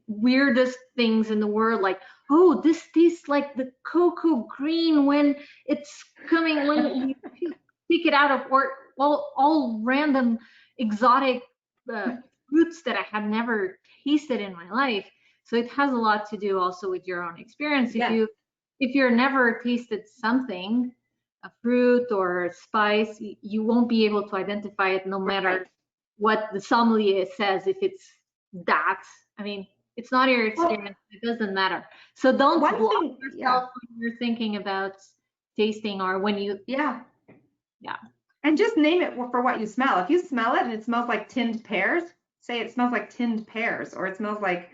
weirdest things in the world, like, oh, this tastes like the cocoa green when it's coming, when you pick it out of, or all random exotic fruits that I have never tasted in my life. So it has a lot to do also with your own experience. If you're never tasted something, a fruit or a spice, you won't be able to identify it no matter what the sommelier says. If it's that, I mean, it's not your experience. It doesn't matter. So don't block yourself when you're thinking about tasting or when you. Yeah. And just name it for what you smell. If you smell it and it smells like tinned pears, say it smells like tinned pears, or it smells like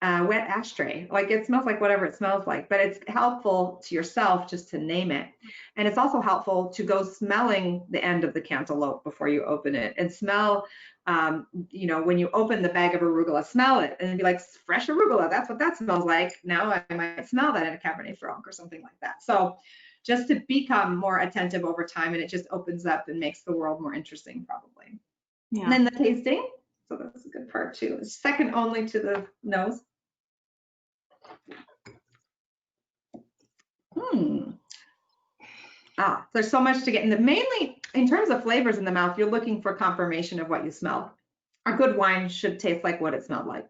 wet ashtray. Like it smells like whatever it smells like, but it's helpful to yourself just to name it. And it's also helpful to go smelling the end of the cantaloupe before you open it and smell, when you open the bag of arugula, smell it and be like, fresh arugula, that's what that smells like. Now I might smell that in a Cabernet Franc or something like that. So just to become more attentive over time, and it just opens up and makes the world more interesting probably. Yeah. And then the tasting. So that's a good part too. It's second only to the nose. There's so much to get in the, mainly in terms of flavors in the mouth, you're looking for confirmation of what you smell. A good wine should taste like what it smelled like,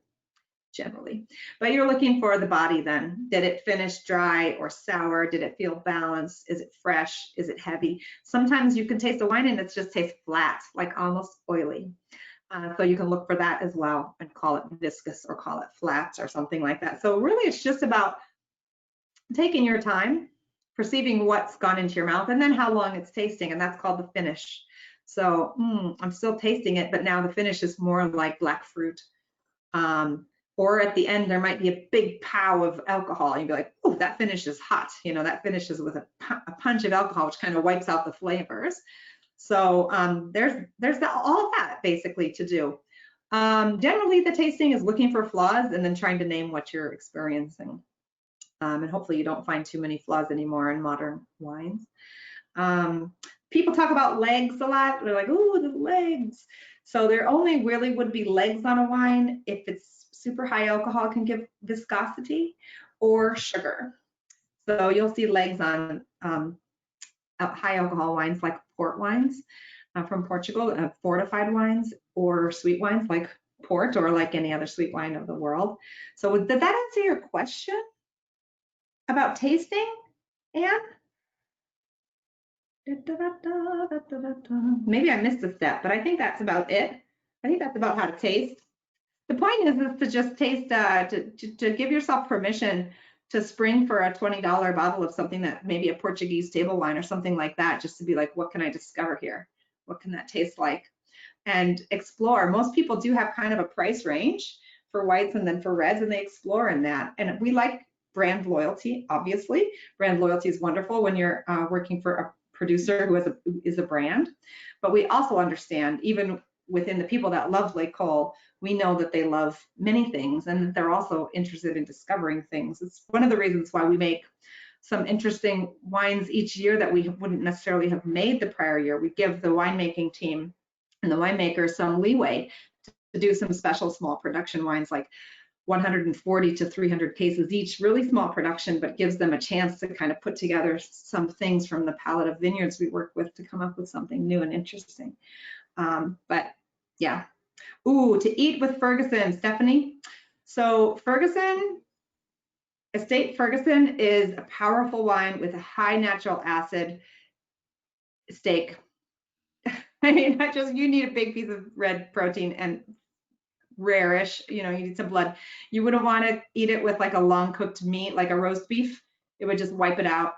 generally. But you're looking for the body then. Did it finish dry or sour? Did it feel balanced? Is it fresh? Is it heavy? Sometimes you can taste the wine and it just tastes flat, like almost oily. So you can look for that as well and call it viscous or call it flat or something like that. So really it's just about taking your time, perceiving what's gone into your mouth, and then how long it's tasting, and that's called the finish. So I'm still tasting it, but now the finish is more like black fruit. Or at the end, there might be a big pow of alcohol. And you'd be like, oh, that finish is hot. That finishes with a punch of alcohol, which kind of wipes out the flavors. So there's all of that basically to do. Generally, the tasting is looking for flaws and then trying to name what you're experiencing. And hopefully you don't find too many flaws anymore in modern wines. People talk about legs a lot. They're like, "Ooh, the legs." So there only really would be legs on a wine if it's super high alcohol, can give viscosity, or sugar. So you'll see legs on high alcohol wines like port wines from Portugal, fortified wines, or sweet wines like port, or like any other sweet wine of the world. So did that answer your question about tasting, Anne? Maybe I missed a step, but I think that's about it. I think that's about how to taste. The point is to just taste, to give yourself permission to spring for a $20 bottle of something that maybe a Portuguese table wine or something like that, just to be like, what can I discover here? What can that taste like? And explore. Most people do have kind of a price range for whites and then for reds, and they explore in that. And we like brand loyalty, obviously. Brand loyalty is wonderful when you're working for a producer who is a brand. But we also understand, even within the people that love Lake Cole, we know that they love many things, and they're also interested in discovering things. It's one of the reasons why we make some interesting wines each year that we wouldn't necessarily have made the prior year. We give the winemaking team and the winemakers some leeway to do some special small production wines, like 140 to 300 cases each, really small production, but gives them a chance to kind of put together some things from the palette of vineyards we work with to come up with something new and interesting. But yeah. Ooh, to eat with Ferguson, Stephanie. So Ferguson, Estate Ferguson is a powerful wine with a high natural acid steak. I mean, not just, you need a big piece of red protein and rarish, you need some blood. You wouldn't want to eat it with like a long cooked meat, like a roast beef. It would just wipe it out.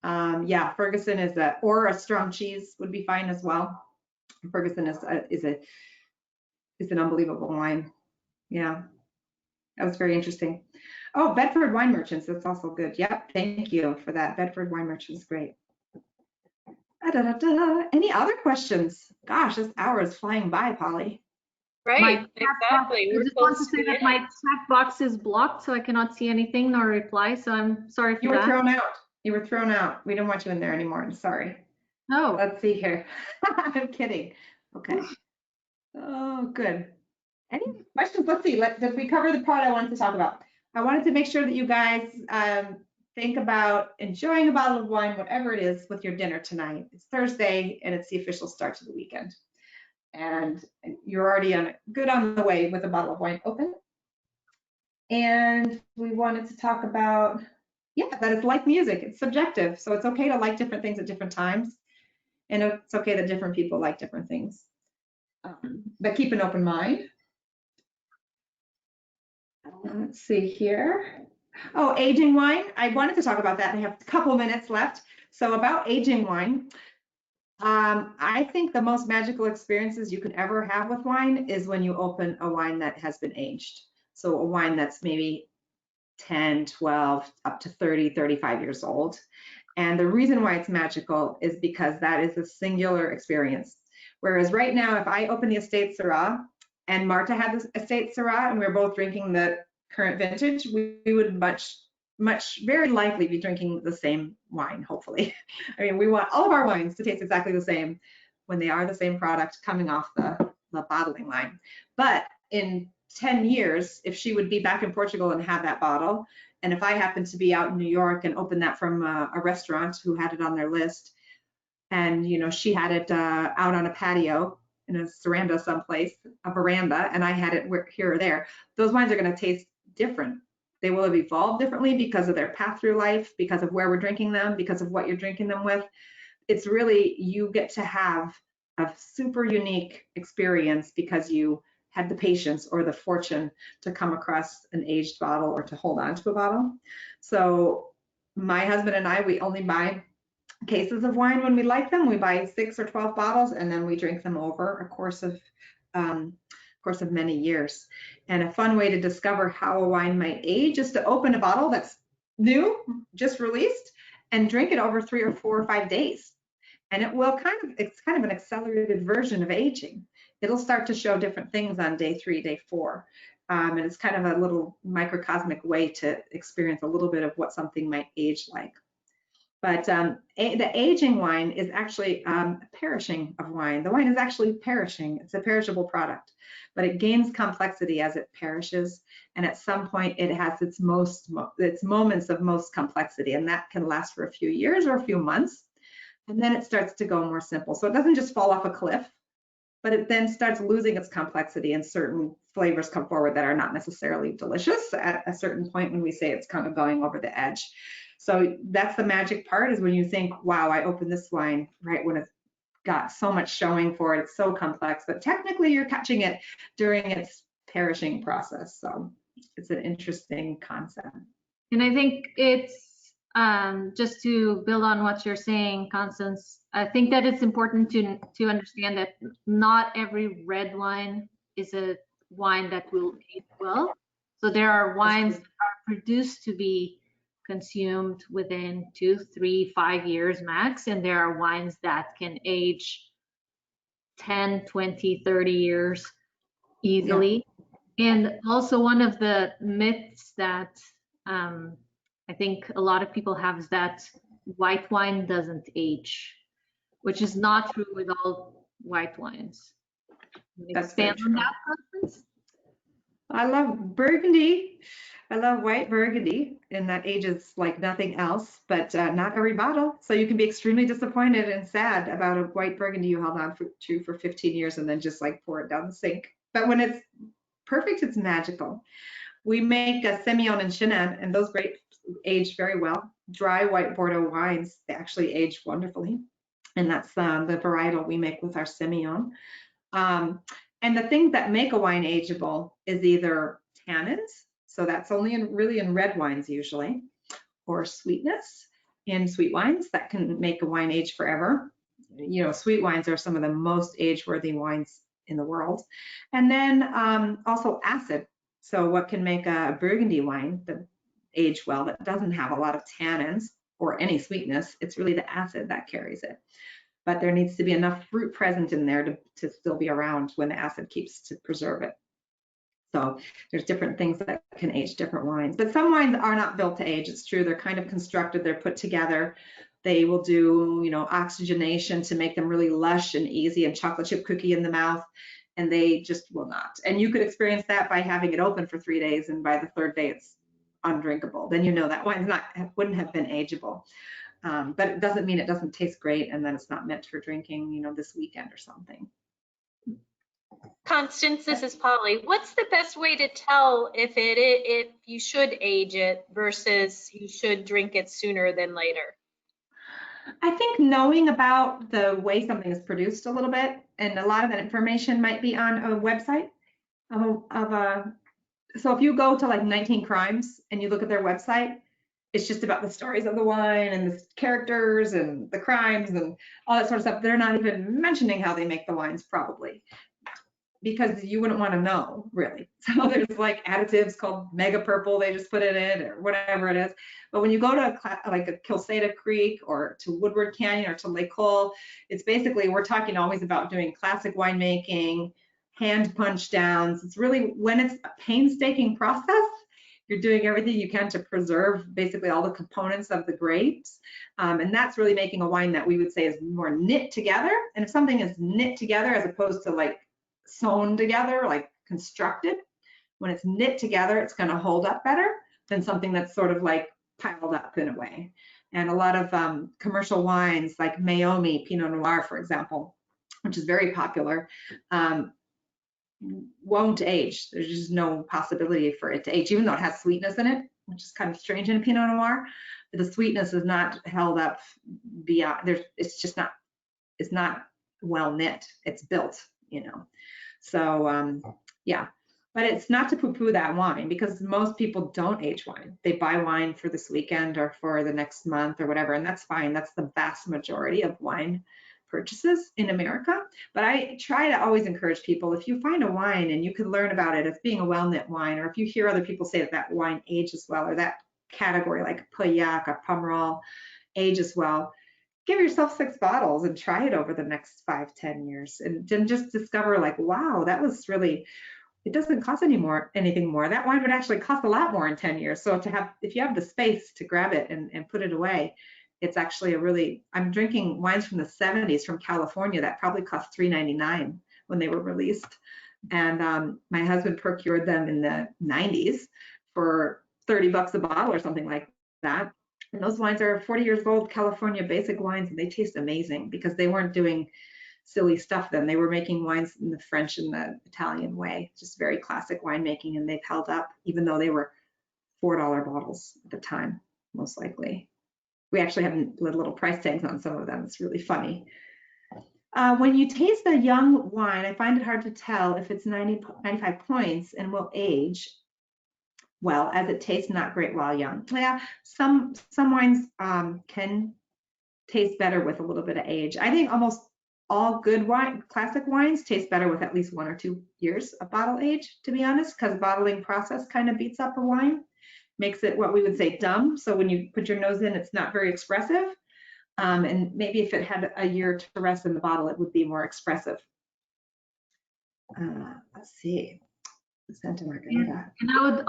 Yeah, Ferguson is or a strong cheese would be fine as well. Ferguson is an unbelievable wine. Yeah, that was very interesting. Oh, Bedford Wine Merchants, that's also good. Yep, thank you for that. Bedford Wine Merchants, great. Any other questions? Gosh, this hour is flying by, Polly. Right, exactly. I just want to say that my chat box is blocked, so I cannot see anything nor reply, so I'm sorry for that. You were thrown out. You were thrown out. We don't want you in there anymore. I'm sorry. No. Let's see here. I'm kidding. Okay. Oh, good. Any questions? Let's see. Did we cover the part I wanted to talk about? I wanted to make sure that you guys think about enjoying a bottle of wine, whatever it is, with your dinner tonight. It's Thursday, and it's the official start to the weekend. And you're already good on the way with a bottle of wine open. And we wanted to talk about, that it's like music. It's subjective. So it's okay to like different things at different times. And it's okay that different people like different things. But keep an open mind. Let's see here. Oh, aging wine. I wanted to talk about that. I have a couple minutes left. So about aging wine. I think the most magical experiences you could ever have with wine is when you open a wine that has been aged. So a wine that's maybe 10, 12, up to 30, 35 years old. And the reason why it's magical is because that is a singular experience. Whereas right now, if I open the Estate Syrah and Marta had the Estate Syrah and we were both drinking the current vintage, we would very likely be drinking the same wine, hopefully. I mean, we want all of our wines to taste exactly the same when they are the same product coming off the bottling line. But in 10 years, if she would be back in Portugal and have that bottle, and if I happened to be out in New York and open that from a restaurant who had it on their list, and she had it out on a patio in a veranda someplace, and I had it here or there, those wines are going to taste different. They will have evolved differently because of their path through life, because of where we're drinking them, because of what you're drinking them with. It's really, you get to have a super unique experience because you had the patience or the fortune to come across an aged bottle or to hold on to a bottle. So my husband and I, we only buy cases of wine when we like them. We buy 6 or 12 bottles and then we drink them over a course of many years. And a fun way to discover how a wine might age is to open a bottle that's new, just released, and drink it over 3 or 4 or 5 days. And it's kind of an accelerated version of aging. It'll start to show different things on day 3, day 4. And it's kind of a little microcosmic way to experience a little bit of what something might age like. But the aging wine is actually perishing of wine. The wine is actually perishing. It's a perishable product, but it gains complexity as it perishes. And at some point it has its moments of most complexity, and that can last for a few years or a few months. And then it starts to go more simple. So it doesn't just fall off a cliff, but it then starts losing its complexity, and certain flavors come forward that are not necessarily delicious at a certain point when we say it's kind of going over the edge. So that's the magic part, is when you think, wow, I opened this wine right when it's got so much showing for it. It's so complex, but technically you're catching it during its perishing process. So it's an interesting concept. And I think it's, just to build on what you're saying, Constance, I think that it's important to understand that not every red wine is a wine that will age well. So there are wines that are produced to be consumed within 2, 3, 5 years max, and there are wines that can age 10, 20, 30 years easily. Yeah. And also one of the myths that I think a lot of people have is that white wine doesn't age, which is not true with all white wines. Expand on that, Constance? I love Burgundy. I love white Burgundy, and that ages like nothing else, but not every bottle. So you can be extremely disappointed and sad about a white Burgundy you held on to for 15 years and then just like pour it down the sink. But when it's perfect, it's magical. We make a Semillon and Chenin, and those grapes age very well. Dry white Bordeaux wines, they actually age wonderfully. And that's the varietal we make with our Semillon. And the things that make a wine ageable is either tannins, so that's only really in red wines usually, or sweetness in sweet wines that can make a wine age forever. You know, sweet wines are some of the most age-worthy wines in the world. And then also acid. So what can make a Burgundy wine that age well, that doesn't have a lot of tannins or any sweetness? It's really the acid that carries it. But there needs to be enough fruit present in there to still be around when the acid keeps to preserve it. So there's different things that can age different wines. But some wines are not built to age. It's true. They're kind of constructed. They're put together. They will do, you know, oxygenation to make them really lush and easy and chocolate chip cookie in the mouth. And they just will not. And you could experience that by having it open for 3 days, and by the 3rd day it's undrinkable. Then you know that wine's wouldn't have been ageable. But it doesn't mean it doesn't taste great and then it's not meant for drinking, you know, this weekend or something. Constance, this is Polly. What's the best way to tell if you should age it versus you should drink it sooner than later? I think knowing about the way something is produced a little bit, and a lot of that information might be on a website so if you go to like 19 Crimes and you look at their website, it's just about the stories of the wine and the characters and the crimes and all that sort of stuff. They're not even mentioning how they make the wines, probably, because you wouldn't want to know, really. So there's like additives called Mega Purple, they just put it in, or whatever it is. But when you go to like a Kilsada Creek or to Woodward Canyon or to Lake Cole, it's basically, we're talking always about doing classic winemaking, hand punch downs. It's really, when it's a painstaking process, you're doing everything you can to preserve basically all the components of the grapes. And that's really making a wine that we would say is more knit together. And if something is knit together as opposed to like sewn together, like constructed, when it's knit together, it's going to hold up better than something that's sort of like piled up in a way. And a lot of commercial wines like Meiomi Pinot Noir, for example, which is very popular, won't age. There's just no possibility for it to age, even though it has sweetness in it, which is kind of strange in a Pinot Noir. The sweetness is not held up beyond, it's not well knit. It's built, you know. So yeah, but it's not to poo-poo that wine, because most people don't age wine. They buy wine for this weekend or for the next month or whatever, and that's fine. That's the vast majority of wine purchases in America. But I try to always encourage people, if you find a wine and you can learn about it as being a well-knit wine, or if you hear other people say that that wine ages well, or that category like Pauillac or Pomerol ages well, give yourself 6 bottles and try it over the next 5-10 years, and then just discover like, wow, that was really it doesn't cost anything more. That wine would actually cost a lot more in 10 years. So if you have the space to grab it and put it away, it's actually I'm drinking wines from the 70s from California that probably cost $3.99 when they were released. And my husband procured them in the 90s for $30 a bottle or something like that. And those wines are 40 years old, California basic wines, and they taste amazing because they weren't doing silly stuff then. They were making wines in the French and the Italian way, just very classic winemaking, and they've held up even though they were $4 bottles at the time, most likely. We actually have little price tags on some of them. It's really funny. When you taste a young wine, I find it hard to tell if it's 95 points and will age well, as it tastes not great while young. Yeah, some wines can taste better with a little bit of age. I think almost all good wine, classic wines, taste better with at least 1 or 2 years of bottle age, to be honest, because bottling process kind of beats up a wine, makes it what we would say dumb. So when you put your nose in, it's not very expressive. And maybe if it had a year to rest in the bottle, it would be more expressive. Let's see. Santa Margarita. And I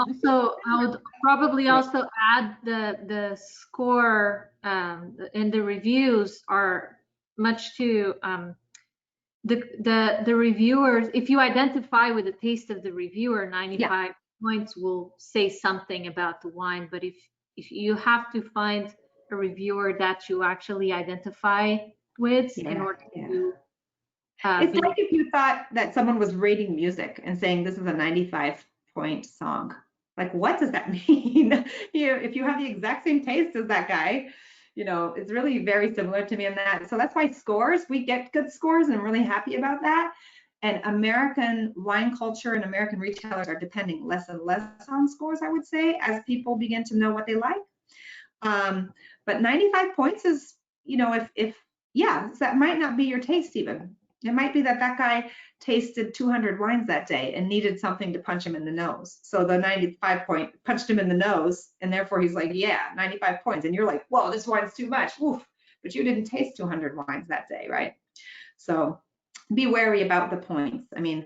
would probably also add the score and the reviews are much too the reviewers. If you identify with the taste of the reviewer, 95 points will say something about the wine. But if you have to find a reviewer that you actually identify with in order to it's like if you thought that someone was rating music and saying this is a 95-point song. Like, what does that mean? If you have the exact same taste as that guy, it's really very similar to me in that. So that's why scores, we get good scores, and I'm really happy about that. And American wine culture and American retailers are depending less and less on scores, I would say, as people begin to know what they like. But 95 points is, so that might not be your taste even. It might be that guy tasted 200 wines that day and needed something to punch him in the nose. So the 95 point punched him in the nose, and therefore he's like, yeah, 95 points. And you're like, whoa, this wine's too much. Oof. But you didn't taste 200 wines that day, right? So be wary about the points. I mean,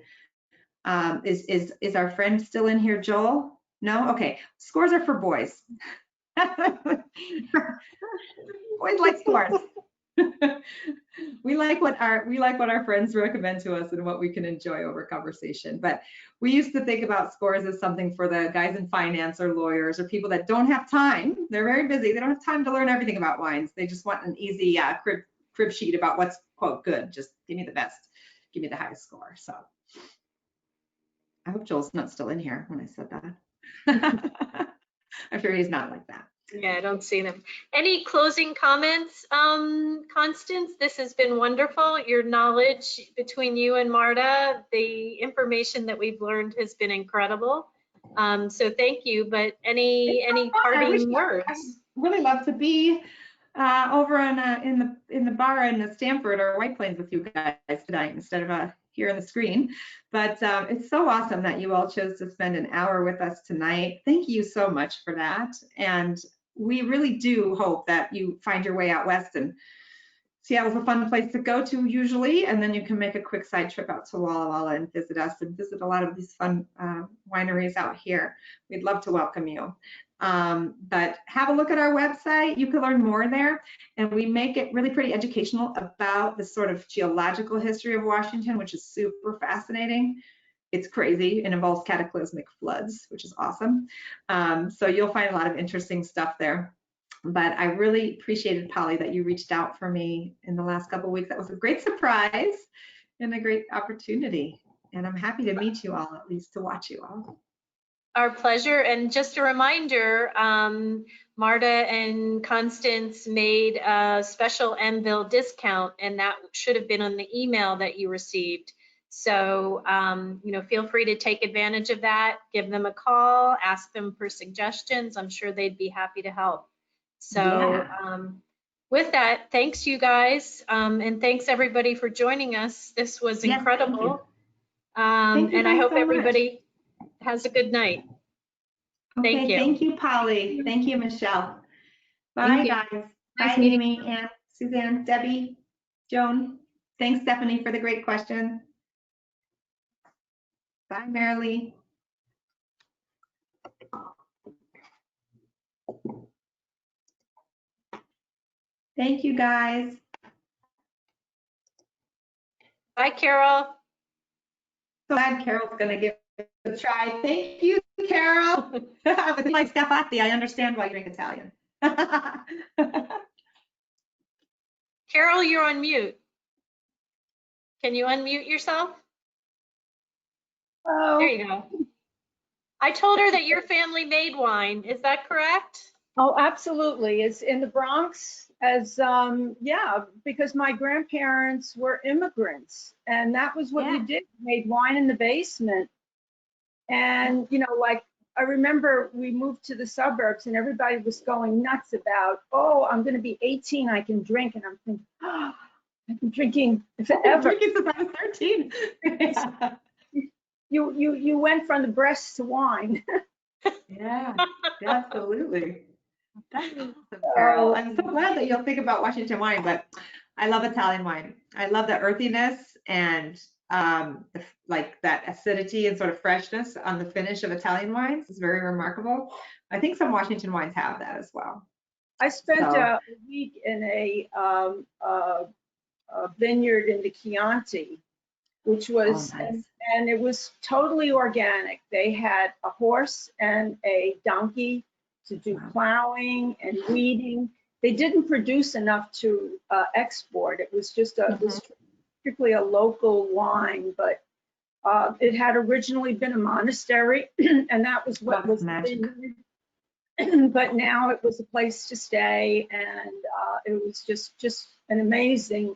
is our friend still in here, Joel? No? Okay. Scores are for boys. Boys like scores. We like what our friends recommend to us and what we can enjoy over conversation. But we used to think about scores as something for the guys in finance or lawyers or people that don't have time. They're very busy. They don't have time to learn everything about wines. They just want an easy crib sheet about what's, quote, good. Just give me the best. Give me the highest score. So I hope Joel's not still in here when I said that. I'm sure he's not like that. Yeah, I don't see them. Any closing comments, Constance? This has been wonderful. Your knowledge between you and Marta, the information that we've learned has been incredible. So thank you. But any parting words? I'd really love to be over in the bar in Stanford or White Plains with you guys tonight instead of here on the screen. But it's so awesome that you all chose to spend an hour with us tonight. Thank you so much for that. And we really do hope that you find your way out west, and Seattle's a fun place to go to usually, and then you can make a quick side trip out to Walla Walla and visit us and visit a lot of these fun wineries out here. We'd love to welcome you. But have a look at our website. You can learn more there, and we make it really pretty educational about the sort of geological history of Washington, which is super fascinating. It's crazy. It involves cataclysmic floods, which is awesome. So you'll find a lot of interesting stuff there. But I really appreciated, Polly, that you reached out for me in the last couple of weeks. That was a great surprise and a great opportunity. And I'm happy to meet you all, at least to watch you all. Our pleasure. And just a reminder, Marta and Constance made a special MVille discount, and that should have been on the email that you received. So, feel free to take advantage of that, give them a call, ask them for suggestions. I'm sure they'd be happy to help. So with that, thanks you guys. And thanks everybody for joining us. This was incredible. And I hope everybody has a good night. Okay, thank you. Thank you, Polly. Thank you, Michelle. Bye, guys. Bye, Amy, Anne, Suzanne, Debbie, Joan. Thanks, Stephanie, for the great question. Bye, Marilee. Thank you, guys. Bye, Carol. So glad Carol's gonna give it a try. Thank you, Carol. With my Scafati, I understand why you drink Italian. Carol, you're on mute. Can you unmute yourself? Hello. There you go. I told her that your family made wine. Is that correct? Oh, absolutely. It's in the Bronx yeah, because my grandparents were immigrants and that was what you did. You made wine in the basement. And, you know, like I remember we moved to the suburbs and everybody was going nuts about, oh, I'm going to be 18, I can drink. And I'm thinking, oh, I've been drinking forever. Drinking since I was 13. Yeah. You went from the breasts to wine. Yeah, absolutely. That's awesome, Carol. I'm so glad that you'll think about Washington wine, but I love Italian wine. I love the earthiness and like that acidity and sort of freshness on the finish of Italian wines is very remarkable. I think some Washington wines have that as well. I spent a week in a vineyard in the Chianti, which was, nice. and it was totally organic. They had a horse and a donkey to do plowing and weeding. They didn't produce enough to export. It was just it was strictly a local wine, but it had originally been a monastery, and that was what was magic. But now it was a place to stay, and it was just an amazing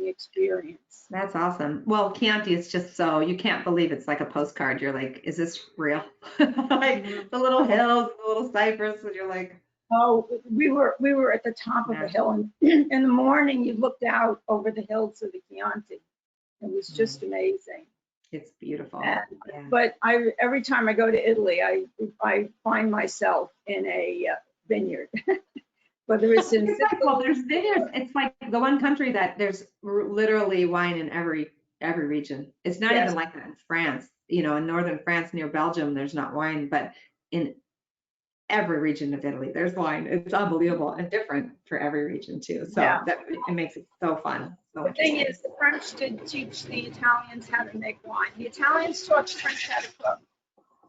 experience. That's awesome. Well, Chianti is just so, you can't believe it's like a postcard. You're like, is this real? Like the little hills, the little cypress, and you're like, oh, we were at the top of a hill, and in the morning you looked out over the hills of the Chianti. It was just amazing. It's beautiful. And, but every time I go to Italy, I find myself in a vineyard. Whether it's in well, there's vineyards. It's like the one country that there's literally wine in every region. It's not even like that in France. You know, in northern France near Belgium, there's not wine, but in every region of Italy, there's wine. It's unbelievable and different for every region too. So that it makes it so fun. So the thing is, the French did teach the Italians how to make wine. The Italians taught the French how to cook.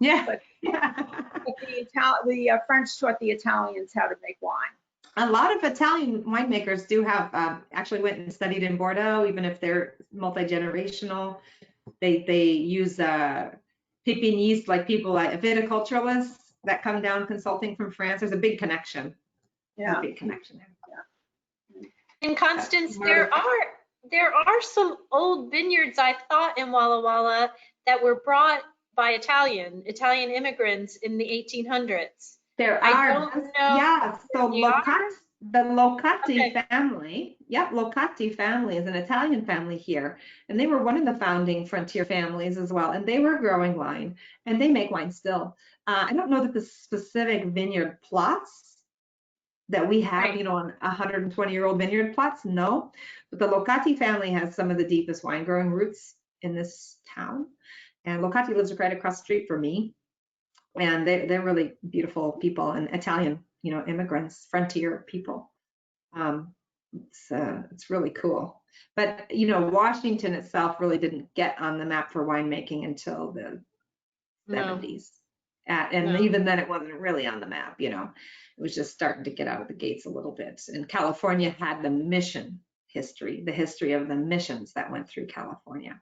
Yeah. But the French taught the Italians how to make wine. A lot of Italian winemakers do have actually went and studied in Bordeaux, even if they're multi-generational. They use pépinists, like people like viticulturalists that come down consulting from France. There's a big connection. Yeah, a big connection there. And Constance, there are some old vineyards, I thought, in Walla Walla that were brought by Italian immigrants in the 1800s. There are. I don't know. Yeah, so the Locati Okay. family, Locati family is an Italian family here, and they were one of the founding frontier families as well, and they were growing wine, and they make wine still. I don't know that the specific vineyard plots that we have, Right. you know, on 120-year-old vineyard plots, no, but the Locati family has some of the deepest wine growing roots in this town, and Locati lives right across the street from me. And they're really beautiful people and Italian, you know, immigrants, frontier people. It's really cool. But, you know, Washington itself really didn't get on the map for winemaking until the 70s. And even then it wasn't really on the map, you know, it was just starting to get out of the gates a little bit. And California had the mission history, the history of the missions that went through California.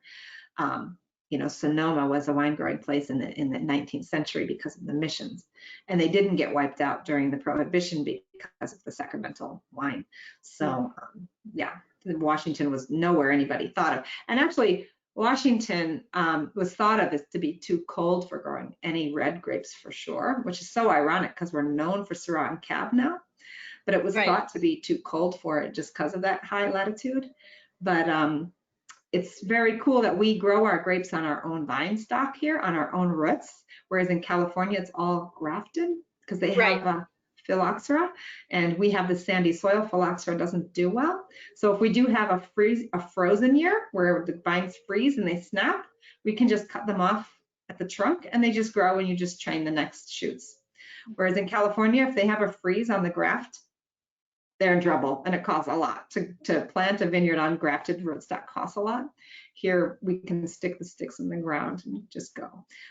You know, Sonoma was a wine growing place in the 19th century because of the missions, and they didn't get wiped out during the Prohibition because of the sacramental wine. So Washington was nowhere anybody thought of. And actually, Washington was thought of as to be too cold for growing any red grapes for sure, which is so ironic because we're known for Syrah and Cab now, but it was thought to be too cold for it just because of that high latitude. But it's very cool that we grow our grapes on our own vine stock here, on our own roots, whereas in California, it's all grafted because they have a phylloxera, and we have the sandy soil. Phylloxera doesn't do well. So if we do have a frozen year where the vines freeze and they snap, we can just cut them off at the trunk and they just grow and you just train the next shoots. Whereas in California, if they have a freeze on the graft, they're in trouble and it costs a lot. To plant a vineyard on grafted rootstock costs a lot. Here, we can stick the sticks in the ground and just go.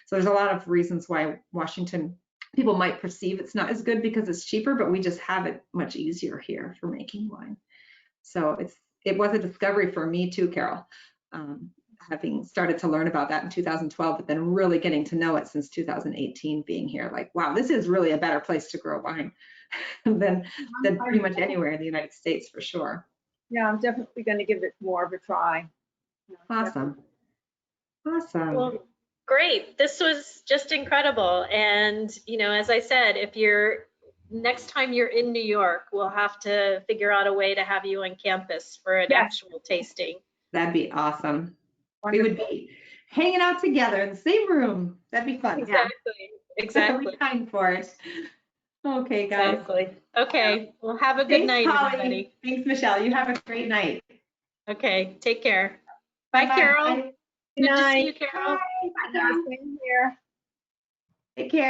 So there's a lot of reasons why Washington, people might perceive it's not as good because it's cheaper, but we just have it much easier here for making wine. So it was a discovery for me too, Carol. Having started to learn about that in 2012, but then really getting to know it since 2018 being here, like, wow, this is really a better place to grow wine than pretty much anywhere in the United States for sure. Yeah, I'm definitely going to give it more of a try. Awesome. Awesome. Well, great. This was just incredible. And, you know, as I said, if you're next time you're in New York, we'll have to figure out a way to have you on campus for an Yes. actual tasting. That'd be awesome. Wonderful. We would be hanging out together in the same room. That'd be fun. Exactly. We're time for it. Okay, guys. Exactly. Okay. Well, have a good Thanks, night, Holly. everybody. Thanks, Michelle. You have a great night. Okay. Take care. Bye, Bye-bye. Carol. Bye. Good to see night. you, Carol. Yeah, same here. Take care.